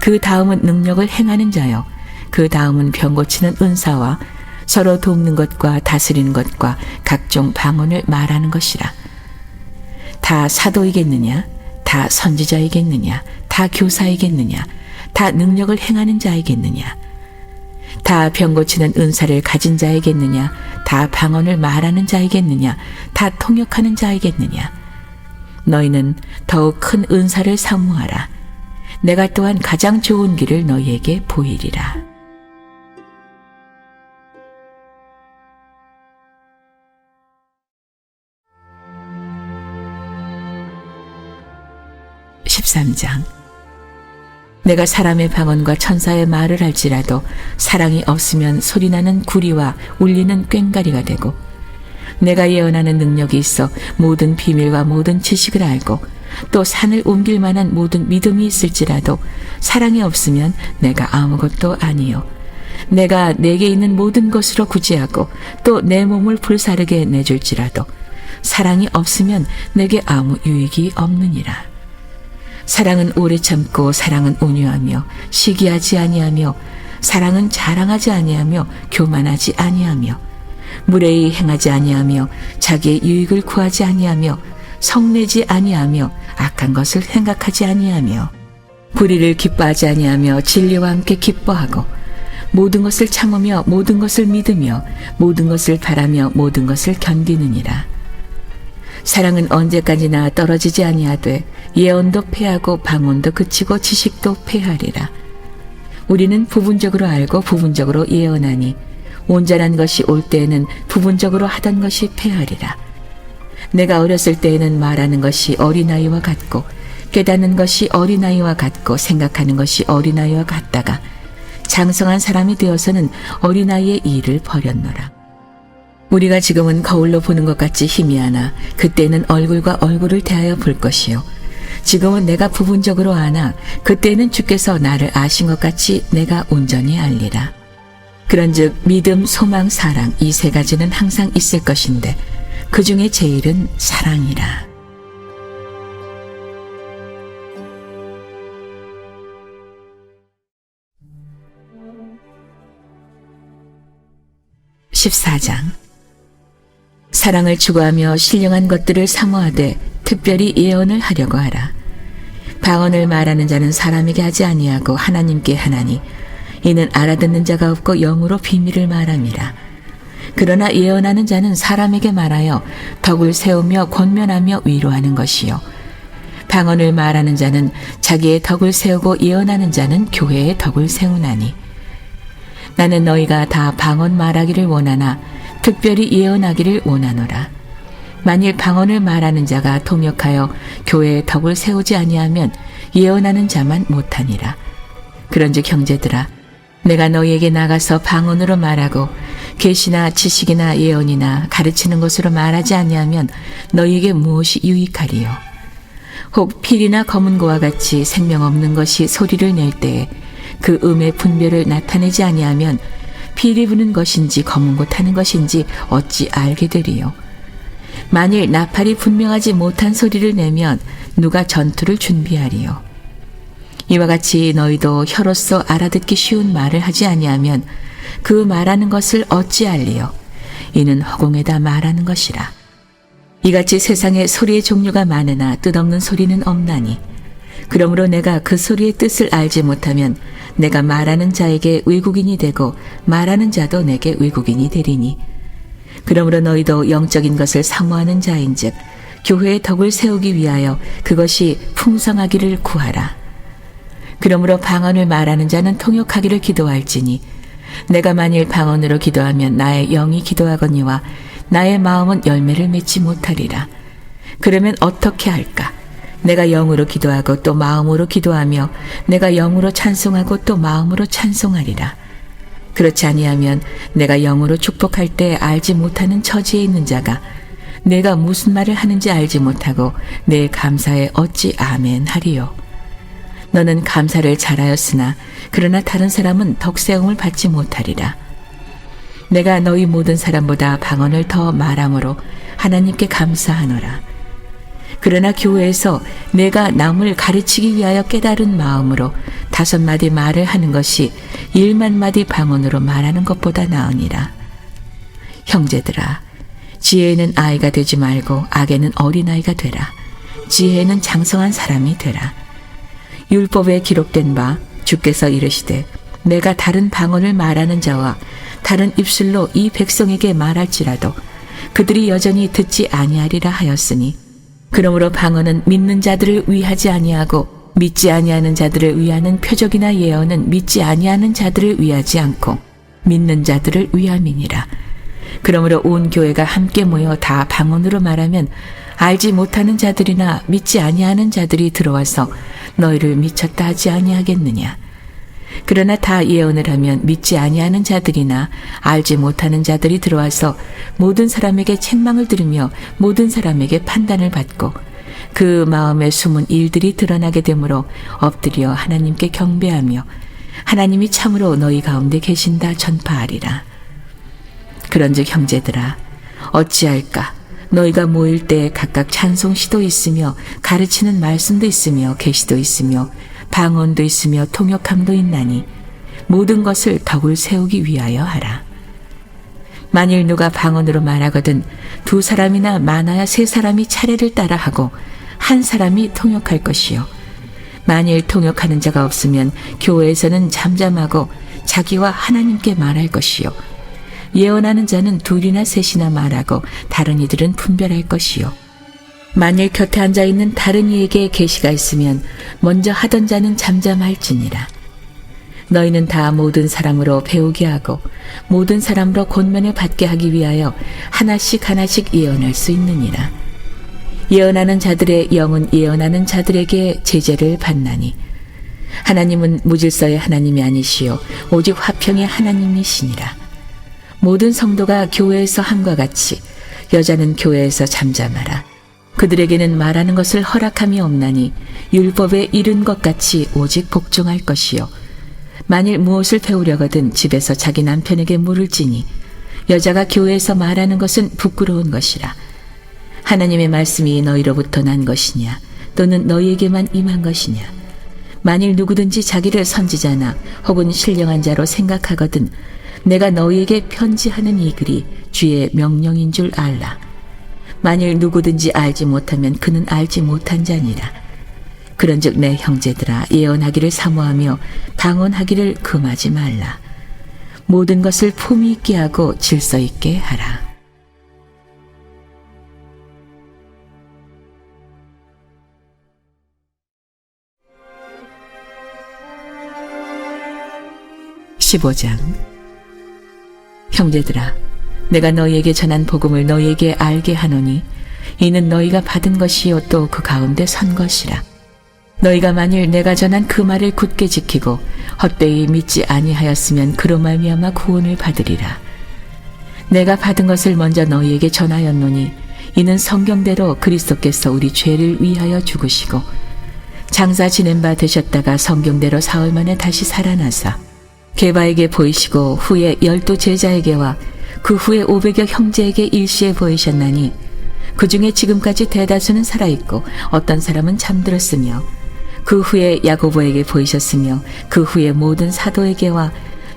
그 다음은 능력을 행하는 자요 그 다음은 병 고치는 은사와 서로 돕는 것과 다스리는 것과 각종 방언을 말하는 것이라. 다 사도이겠느냐? 다 선지자이겠느냐? 다 교사이겠느냐? 다 능력을 행하는 자이겠느냐? 다 병 고치는 은사를 가진 자이겠느냐? 다 방언을 말하는 자이겠느냐? 다 통역하는 자이겠느냐? 너희는 더욱 큰 은사를 사모하라. 내가 또한 가장 좋은 길을 너희에게 보이리라. 13장. 내가 사람의 방언과 천사의 말을 할지라도 사랑이 없으면 소리나는 구리와 울리는 꽹과리가 되고, 내가 예언하는 능력이 있어 모든 비밀과 모든 지식을 알고 또 산을 옮길 만한 모든 믿음이 있을지라도 사랑이 없으면 내가 아무것도 아니요. 내가 내게 있는 모든 것으로 구제하고 또 내 몸을 불사르게 내줄지라도 사랑이 없으면 내게 아무 유익이 없느니라. 사랑은 오래 참고 사랑은 온유하며 시기하지 아니하며 사랑은 자랑하지 아니하며 교만하지 아니하며 무례히 행하지 아니하며 자기의 유익을 구하지 아니하며 성내지 아니하며 악한 것을 생각하지 아니하며 불의를 기뻐하지 아니하며 진리와 함께 기뻐하고 모든 것을 참으며 모든 것을 믿으며 모든 것을 바라며 모든 것을 견디느니라. 사랑은 언제까지나 떨어지지 아니하되 예언도 패하고 방언도 그치고 지식도 패하리라. 우리는 부분적으로 알고 부분적으로 예언하니 온전한 것이 올 때에는 부분적으로 하던 것이 패하리라. 내가 어렸을 때에는 말하는 것이 어린아이와 같고 깨닫는 것이 어린아이와 같고 생각하는 것이 어린아이와 같다가 장성한 사람이 되어서는 어린아이의 일을 버렸노라. 우리가 지금은 거울로 보는 것 같이 희미하나 그때는 얼굴과 얼굴을 대하여 볼 것이요. 지금은 내가 부분적으로 아나 그때는 주께서 나를 아신 것 같이 내가 온전히 알리라. 그런즉 믿음, 소망, 사랑 이 세 가지는 항상 있을 것인데 그 중에 제일은 사랑이라. (14장) 사랑을 추구하며 신령한 것들을 사모하되 특별히 예언을 하려고 하라. 방언을 말하는 자는 사람에게 하지 아니하고 하나님께 하나니 이는 알아듣는 자가 없고 영으로 비밀을 말함이라. 그러나 예언하는 자는 사람에게 말하여 덕을 세우며 권면하며 위로하는 것이요. 방언을 말하는 자는 자기의 덕을 세우고 예언하는 자는 교회의 덕을 세우나니. 나는 너희가 다 방언 말하기를 원하나 특별히 예언하기를 원하노라. 만일 방언을 말하는 자가 통역하여 교회의 덕을 세우지 아니하면 예언하는 자만 못하니라. 그런즉 형제들아, 내가 너희에게 나가서 방언으로 말하고 계시나 지식이나 예언이나 가르치는 것으로 말하지 아니하면 너희에게 무엇이 유익하리요? 혹 필이나 검은고와 같이 생명 없는 것이 소리를 낼 때에 그 음의 분별을 나타내지 아니하면 필이 부는 것인지 검은고 타는 것인지 어찌 알게 되리요? 만일 나팔이 분명하지 못한 소리를 내면 누가 전투를 준비하리요? 이와 같이 너희도 혀로서 알아듣기 쉬운 말을 하지 아니하면 그 말하는 것을 어찌 알리요? 이는 허공에다 말하는 것이라. 이같이 세상에 소리의 종류가 많으나 뜻없는 소리는 없나니. 그러므로 내가 그 소리의 뜻을 알지 못하면 내가 말하는 자에게 외국인이 되고 말하는 자도 내게 외국인이 되리니. 그러므로 너희도 영적인 것을 사모하는 자인즉 교회의 덕을 세우기 위하여 그것이 풍성하기를 구하라. 그러므로 방언을 말하는 자는 통역하기를 기도할지니 내가 만일 방언으로 기도하면 나의 영이 기도하거니와 나의 마음은 열매를 맺지 못하리라. 그러면 어떻게 할까? 내가 영으로 기도하고 또 마음으로 기도하며 내가 영으로 찬송하고 또 마음으로 찬송하리라. 그렇지 아니하면 내가 영으로 축복할 때 알지 못하는 처지에 있는 자가 내가 무슨 말을 하는지 알지 못하고 내 감사에 어찌 아멘 하리요? 너는 감사를 잘하였으나 그러나 다른 사람은 덕세움을 받지 못하리라. 내가 너희 모든 사람보다 방언을 더 말함으로 하나님께 감사하노라. 그러나 교회에서 내가 남을 가르치기 위하여 깨달은 마음으로 5마디 말을 하는 것이 1만마디 방언으로 말하는 것보다 나으니라. 형제들아, 지혜에는 아이가 되지 말고 악에는 어린아이가 되라. 지혜에는 장성한 사람이 되라. 율법에 기록된 바 주께서 이르시되 내가 다른 방언을 말하는 자와 다른 입술로 이 백성에게 말할지라도 그들이 여전히 듣지 아니하리라 하였으니, 그러므로 방언은 믿는 자들을 위하지 아니하고 믿지 아니하는 자들을 위하는 표적이나 예언은 믿지 아니하는 자들을 위하지 않고 믿는 자들을 위함이니라. 그러므로 온 교회가 함께 모여 다 방언으로 말하면 알지 못하는 자들이나 믿지 아니하는 자들이 들어와서 너희를 미쳤다 하지 아니하겠느냐. 그러나 다 예언을 하면 믿지 아니하는 자들이나 알지 못하는 자들이 들어와서 모든 사람에게 책망을 들으며 모든 사람에게 판단을 받고 그 마음에 숨은 일들이 드러나게 되므로 엎드려 하나님께 경배하며 하나님이 참으로 너희 가운데 계신다 전파하리라. 그런즉 형제들아 어찌할까. 너희가 모일 때 각각 찬송시도 있으며 가르치는 말씀도 있으며 계시도 있으며 방언도 있으며 통역함도 있나니 모든 것을 덕을 세우기 위하여 하라. 만일 누가 방언으로 말하거든 두 사람이나 많아야 세 사람이 차례를 따라 하고 한 사람이 통역할 것이요. 만일 통역하는 자가 없으면 교회에서는 잠잠하고 자기와 하나님께 말할 것이요. 예언하는 자는 둘이나 셋이나 말하고 다른 이들은 분별할 것이요. 만일 곁에 앉아있는 다른 이에게 계시가 있으면 먼저 하던 자는 잠잠할지니라. 너희는 다 모든 사람으로 배우게 하고 모든 사람으로 권면을 받게 하기 위하여 하나씩 하나씩 예언할 수 있느니라. 예언하는 자들의 영은 예언하는 자들에게 제재를 받나니 하나님은 무질서의 하나님이 아니시요 오직 화평의 하나님이시니라. 모든 성도가 교회에서 함과 같이 여자는 교회에서 잠잠하라. 그들에게는 말하는 것을 허락함이 없나니 율법에 이른 것 같이 오직 복종할 것이요. 만일 무엇을 배우려거든 집에서 자기 남편에게 물을지니 여자가 교회에서 말하는 것은 부끄러운 것이라. 하나님의 말씀이 너희로부터 난 것이냐 또는 너희에게만 임한 것이냐. 만일 누구든지 자기를 선지자나 혹은 신령한 자로 생각하거든 내가 너희에게 편지하는 이 글이 주의 명령인 줄 알라. 만일 누구든지 알지 못하면 그는 알지 못한 자니라. 그런즉 내 형제들아 예언하기를 사모하며 방언하기를 금하지 말라. 모든 것을 품위 있게 하고 질서 있게 하라. (15장) 형제들아 내가 너희에게 전한 복음을 너희에게 알게 하노니 이는 너희가 받은 것이요 또 그 가운데 선 것이라. 너희가 만일 내가 전한 그 말을 굳게 지키고 헛되이 믿지 아니하였으면 그로 말미암아 구원을 받으리라. 내가 받은 것을 먼저 너희에게 전하였노니 이는 성경대로 그리스도께서 우리 죄를 위하여 죽으시고 장사 지낸 바 되셨다가 성경대로 사흘 만에 다시 살아나사 게바에게 보이시고 후에 12 제자에게와 그 후에 500여 형제에게 일시에 보이셨나니 그 중에 지금까지 대다수는 살아있고 어떤 사람은 잠들었으며 그 후에 야고보에게 보이셨으며 그 후에 모든 사도에게와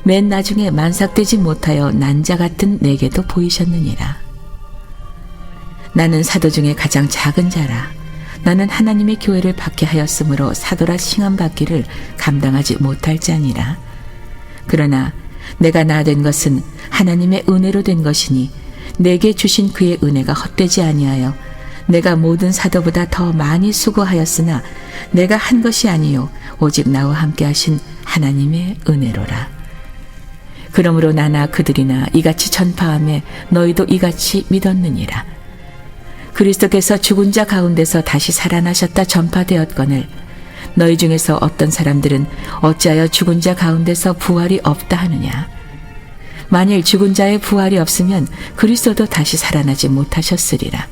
맨 나중에 만삭되지 못하여 난자 같은 내게도 보이셨느니라. 나는 사도 중에 가장 작은 자라. 나는 하나님의 교회를 받게 하였으므로 사도라 칭함받기를 감당하지 못할 자니라. 그러나 내가 나 된 것은 하나님의 은혜로 된 것이니 내게 주신 그의 은혜가 헛되지 아니하여 내가 모든 사도보다 더 많이 수고하였으나 내가 한 것이 아니요 오직 나와 함께 하신 하나님의 은혜로라. 그러므로 나나 그들이나 이같이 전파하며 너희도 이같이 믿었느니라. 그리스도께서 죽은 자 가운데서 다시 살아나셨다 전파되었거늘 너희 중에서 어떤 사람들은 어찌하여 죽은 자 가운데서 부활이 없다 하느냐. 만일 죽은 자의 부활이 없으면 그리스도도 다시 살아나지 못하셨으리라.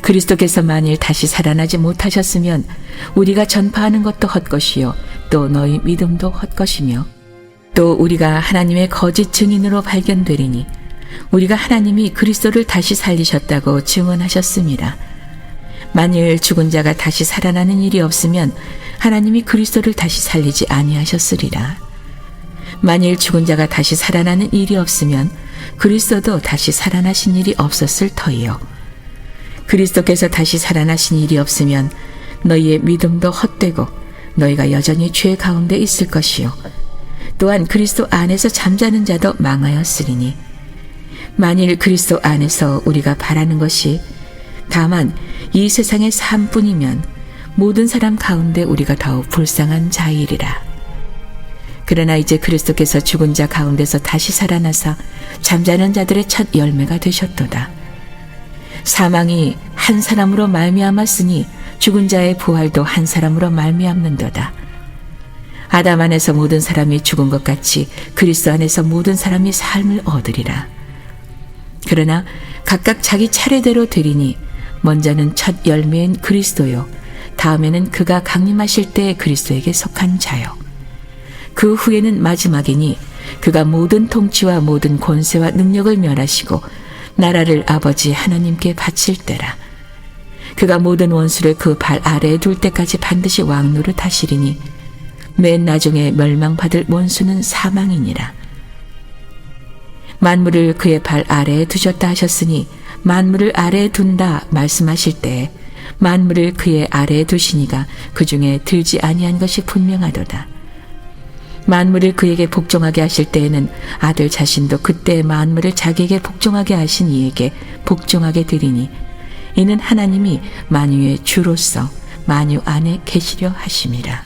그리스도께서 만일 다시 살아나지 못하셨으면 우리가 전파하는 것도 헛것이요 또 너희 믿음도 헛것이며 또 우리가 하나님의 거짓 증인으로 발견되리니 우리가 하나님이 그리스도를 다시 살리셨다고 증언하셨음이라. 만일 죽은 자가 다시 살아나는 일이 없으면 하나님이 그리스도를 다시 살리지 아니하셨으리라. 만일 죽은 자가 다시 살아나는 일이 없으면 그리스도도 다시 살아나신 일이 없었을 터이요. 그리스도께서 다시 살아나신 일이 없으면 너희의 믿음도 헛되고 너희가 여전히 죄 가운데 있을 것이요. 또한 그리스도 안에서 잠자는 자도 망하였으리니 만일 그리스도 안에서 우리가 바라는 것이 다만 이 세상의 삶뿐이면 모든 사람 가운데 우리가 더욱 불쌍한 자이리라. 그러나 이제 그리스도께서 죽은 자 가운데서 다시 살아나사 잠자는 자들의 첫 열매가 되셨도다. 사망이 한 사람으로 말미암았으니 죽은 자의 부활도 한 사람으로 말미암는도다. 아담 안에서 모든 사람이 죽은 것 같이 그리스도 안에서 모든 사람이 삶을 얻으리라. 그러나 각각 자기 차례대로 되리니 먼저는 첫 열매인 그리스도요, 다음에는 그가 강림하실 때 그리스도에게 속한 자요, 그 후에는 마지막이니 그가 모든 통치와 모든 권세와 능력을 멸하시고 나라를 아버지 하나님께 바칠 때라. 그가 모든 원수를 그 발 아래에 둘 때까지 반드시 왕노릇 하시리니 맨 나중에 멸망받을 원수는 사망이니라. 만물을 그의 발 아래에 두셨다 하셨으니 만물을 아래에 둔다 말씀하실 때에 만물을 그의 아래에 두시니가 그 중에 들지 아니한 것이 분명하도다. 만물을 그에게 복종하게 하실 때에는 아들 자신도 그때 만물을 자기에게 복종하게 하신 이에게 복종하게 되리니 이는 하나님이 만유의 주로서 만유 안에 계시려 하심이라.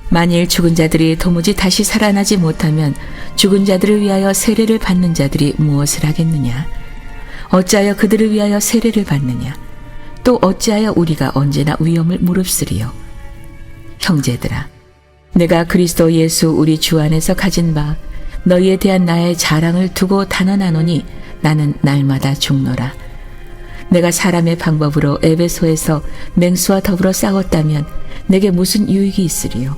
만일 죽은 자들이 도무지 다시 살아나지 못하면 죽은 자들을 위하여 세례를 받는 자들이 무엇을 하겠느냐? 어찌하여 그들을 위하여 세례를 받느냐? 또 어찌하여 우리가 언제나 위험을 무릅쓰리요? 형제들아, 내가 그리스도 예수 우리 주 안에서 가진 바 너희에 대한 나의 자랑을 두고 단언하노니 나는 날마다 죽노라. 내가 사람의 방법으로 에베소에서 맹수와 더불어 싸웠다면 내게 무슨 유익이 있으리요?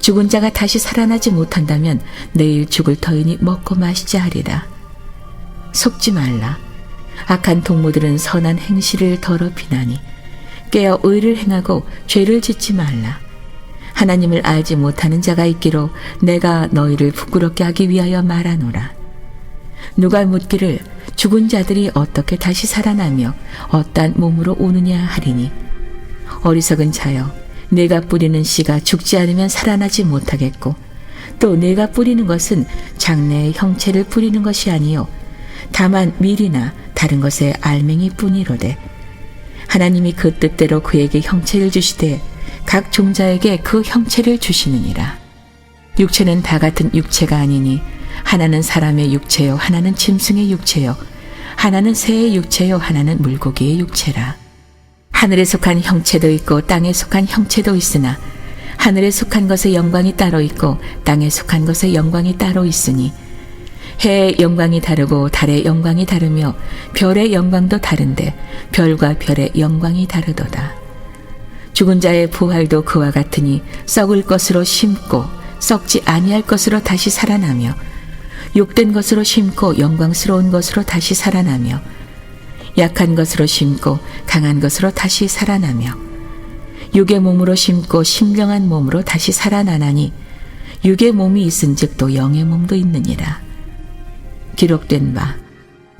죽은 자가 다시 살아나지 못한다면 내일 죽을 터이니 먹고 마시자 하리라. 속지 말라. 악한 동무들은 선한 행실을 더럽히나니 깨어 의를 행하고 죄를 짓지 말라. 하나님을 알지 못하는 자가 있기로 내가 너희를 부끄럽게 하기 위하여 말하노라. 누가 묻기를 죽은 자들이 어떻게 다시 살아나며 어떠한 몸으로 오느냐 하리니 어리석은 자여, 내가 뿌리는 씨가 죽지 않으면 살아나지 못하겠고 또 내가 뿌리는 것은 장래의 형체를 뿌리는 것이 아니요 다만 밀이나 다른 것의 알맹이 뿐이로되 하나님이 그 뜻대로 그에게 형체를 주시되 각 종자에게 그 형체를 주시느니라. 육체는 다 같은 육체가 아니니 하나는 사람의 육체요 하나는 짐승의 육체요 하나는 새의 육체요 하나는 물고기의 육체라. 하늘에 속한 형체도 있고 땅에 속한 형체도 있으나 하늘에 속한 것의 영광이 따로 있고 땅에 속한 것의 영광이 따로 있으니 해의 영광이 다르고 달의 영광이 다르며 별의 영광도 다른데 별과 별의 영광이 다르도다. 죽은 자의 부활도 그와 같으니 썩을 것으로 심고 썩지 아니할 것으로 다시 살아나며 욕된 것으로 심고 영광스러운 것으로 다시 살아나며 약한 것으로 심고 강한 것으로 다시 살아나며 육의 몸으로 심고 신령한 몸으로 다시 살아나나니 육의 몸이 있은즉 또 영의 몸도 있느니라. 기록된 바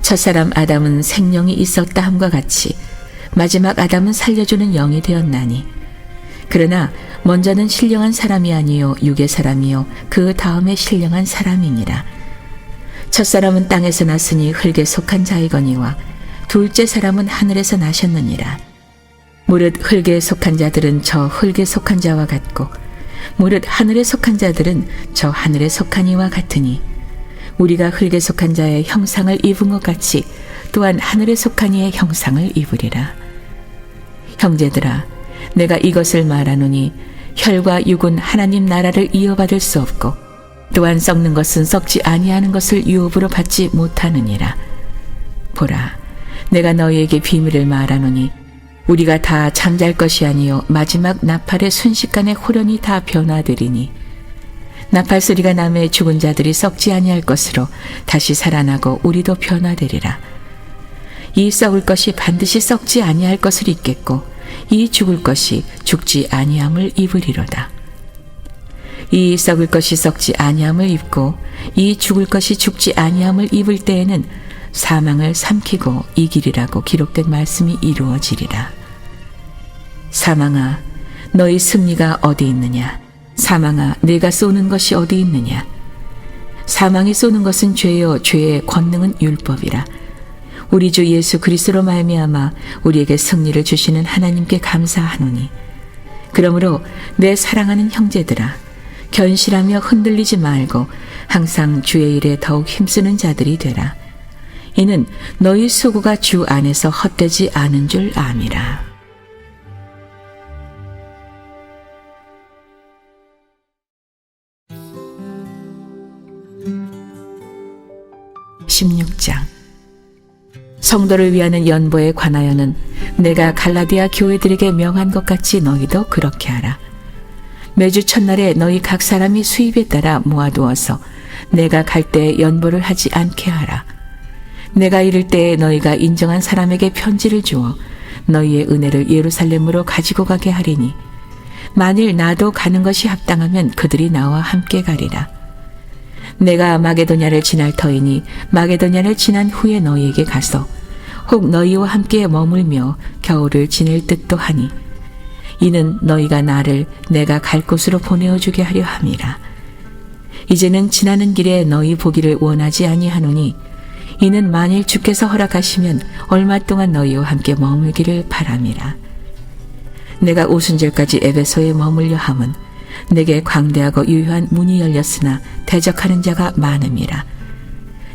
첫사람 아담은 생명이 있었다 함과 같이 마지막 아담은 살려주는 영이 되었나니 그러나 먼저는 신령한 사람이 아니요 육의 사람이요 그 다음에 신령한 사람이니라. 첫사람은 땅에서 났으니 흙에 속한 자이거니와 둘째 사람은 하늘에서 나셨느니라. 무릇 흙에 속한 자들은 저 흙에 속한 자와 같고 무릇 하늘에 속한 자들은 저 하늘에 속한 이와 같으니 우리가 흙에 속한 자의 형상을 입은 것 같이 또한 하늘에 속한 이의 형상을 입으리라. 형제들아, 내가 이것을 말하노니 혈과 육은 하나님 나라를 이어받을 수 없고 또한 썩는 것은 썩지 아니하는 것을 유업으로 받지 못하느니라. 보라, 내가 너희에게 비밀을 말하노니 우리가 다 잠잘 것이 아니요 마지막 나팔의 순식간에 홀연히 다 변화되리니 나팔 소리가 나매 죽은 자들이 썩지 아니할 것으로 다시 살아나고 우리도 변화되리라. 이 썩을 것이 반드시 썩지 아니할 것을 입겠고 이 죽을 것이 죽지 아니함을 입으리로다. 이 썩을 것이 썩지 아니함을 입고 이 죽을 것이 죽지 아니함을 입을 때에는 사망을 삼키고 이기리라고 기록된 말씀이 이루어지리라. 사망아, 너희 승리가 어디 있느냐? 사망아, 내가 쏘는 것이 어디 있느냐? 사망이 쏘는 것은 죄요 죄의 권능은 율법이라. 우리 주 예수 그리스도로 말미암아 우리에게 승리를 주시는 하나님께 감사하노니 그러므로 내 사랑하는 형제들아, 견실하며 흔들리지 말고 항상 주의 일에 더욱 힘쓰는 자들이 되라. 이는 너희 수고가 주 안에서 헛되지 않은 줄 암이라. 16장. 성도를 위하는 연보에 관하여는 내가 갈라디아 교회들에게 명한 것 같이 너희도 그렇게 하라. 매주 첫날에 너희 각 사람이 수입에 따라 모아두어서 내가 갈 때에 연보를 하지 않게 하라. 내가 이를 때에 너희가 인정한 사람에게 편지를 주어 너희의 은혜를 예루살렘으로 가지고 가게 하리니 만일 나도 가는 것이 합당하면 그들이 나와 함께 가리라. 내가 마게도냐를 지날 터이니 마게도냐를 지난 후에 너희에게 가서 혹 너희와 함께 머물며 겨울을 지낼 듯도 하니 이는 너희가 나를 내가 갈 곳으로 보내어 주게 하려 함이라. 이제는 지나는 길에 너희 보기를 원하지 아니하노니 이는 만일 주께서 허락하시면 얼마 동안 너희와 함께 머물기를 바람이라. 내가 오순절까지 에베소에 머물려 함은 내게 광대하고 유효한 문이 열렸으나 대적하는 자가 많음이라.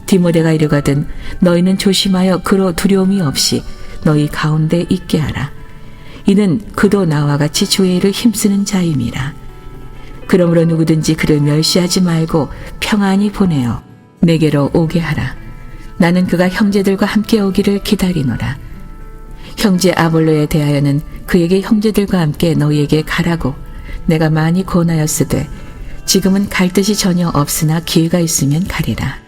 디모데가 이르거든 너희는 조심하여 그로 두려움이 없이 너희 가운데 있게 하라. 이는 그도 나와 같이 주의 일을 힘쓰는 자임이라. 그러므로 누구든지 그를 멸시하지 말고 평안히 보내어 내게로 오게 하라. 나는 그가 형제들과 함께 오기를 기다리노라. 형제 아볼로에 대하여는 그에게 형제들과 함께 너희에게 가라고 내가 많이 권하였으되 지금은 갈 뜻이 전혀 없으나 기회가 있으면 가리라.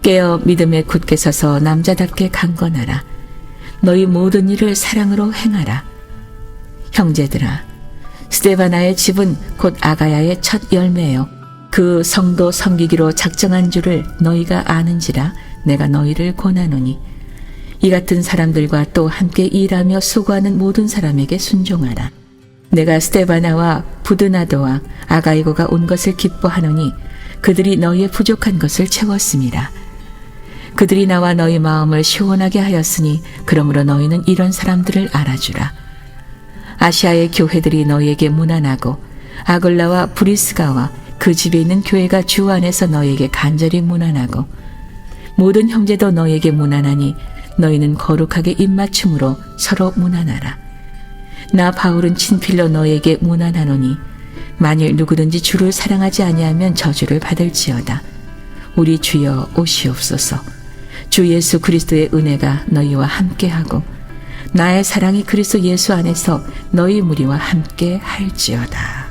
깨어 믿음에 굳게 서서 남자답게 강건하라. 너희 모든 일을 사랑으로 행하라. 형제들아, 스데바나의 집은 곧 아가야의 첫 열매요 그 성도 섬기기로 작정한 줄을 너희가 아는지라 내가 너희를 권하노니 이 같은 사람들과 또 함께 일하며 수고하는 모든 사람에게 순종하라. 내가 스데바나와 부드나도와 아가이고가 온 것을 기뻐하노니 그들이 너희의 부족한 것을 채웠음이라. 그들이 나와 너희 마음을 시원하게 하였으니 그러므로 너희는 이런 사람들을 알아주라. 아시아의 교회들이 너희에게 문안하고 아글라와 브리스가와 그 집에 있는 교회가 주 안에서 너희에게 간절히 문안하고 모든 형제도 너희에게 문안하니 너희는 거룩하게 입맞춤으로 서로 문안하라. 나 바울은 친필로 너희에게 문안하노니 만일 누구든지 주를 사랑하지 아니하면 저주를 받을지어다. 우리 주여 오시옵소서. 주 예수 그리스도의 은혜가 너희와 함께하고 나의 사랑이 그리스도 예수 안에서 너희 무리와 함께 할지어다.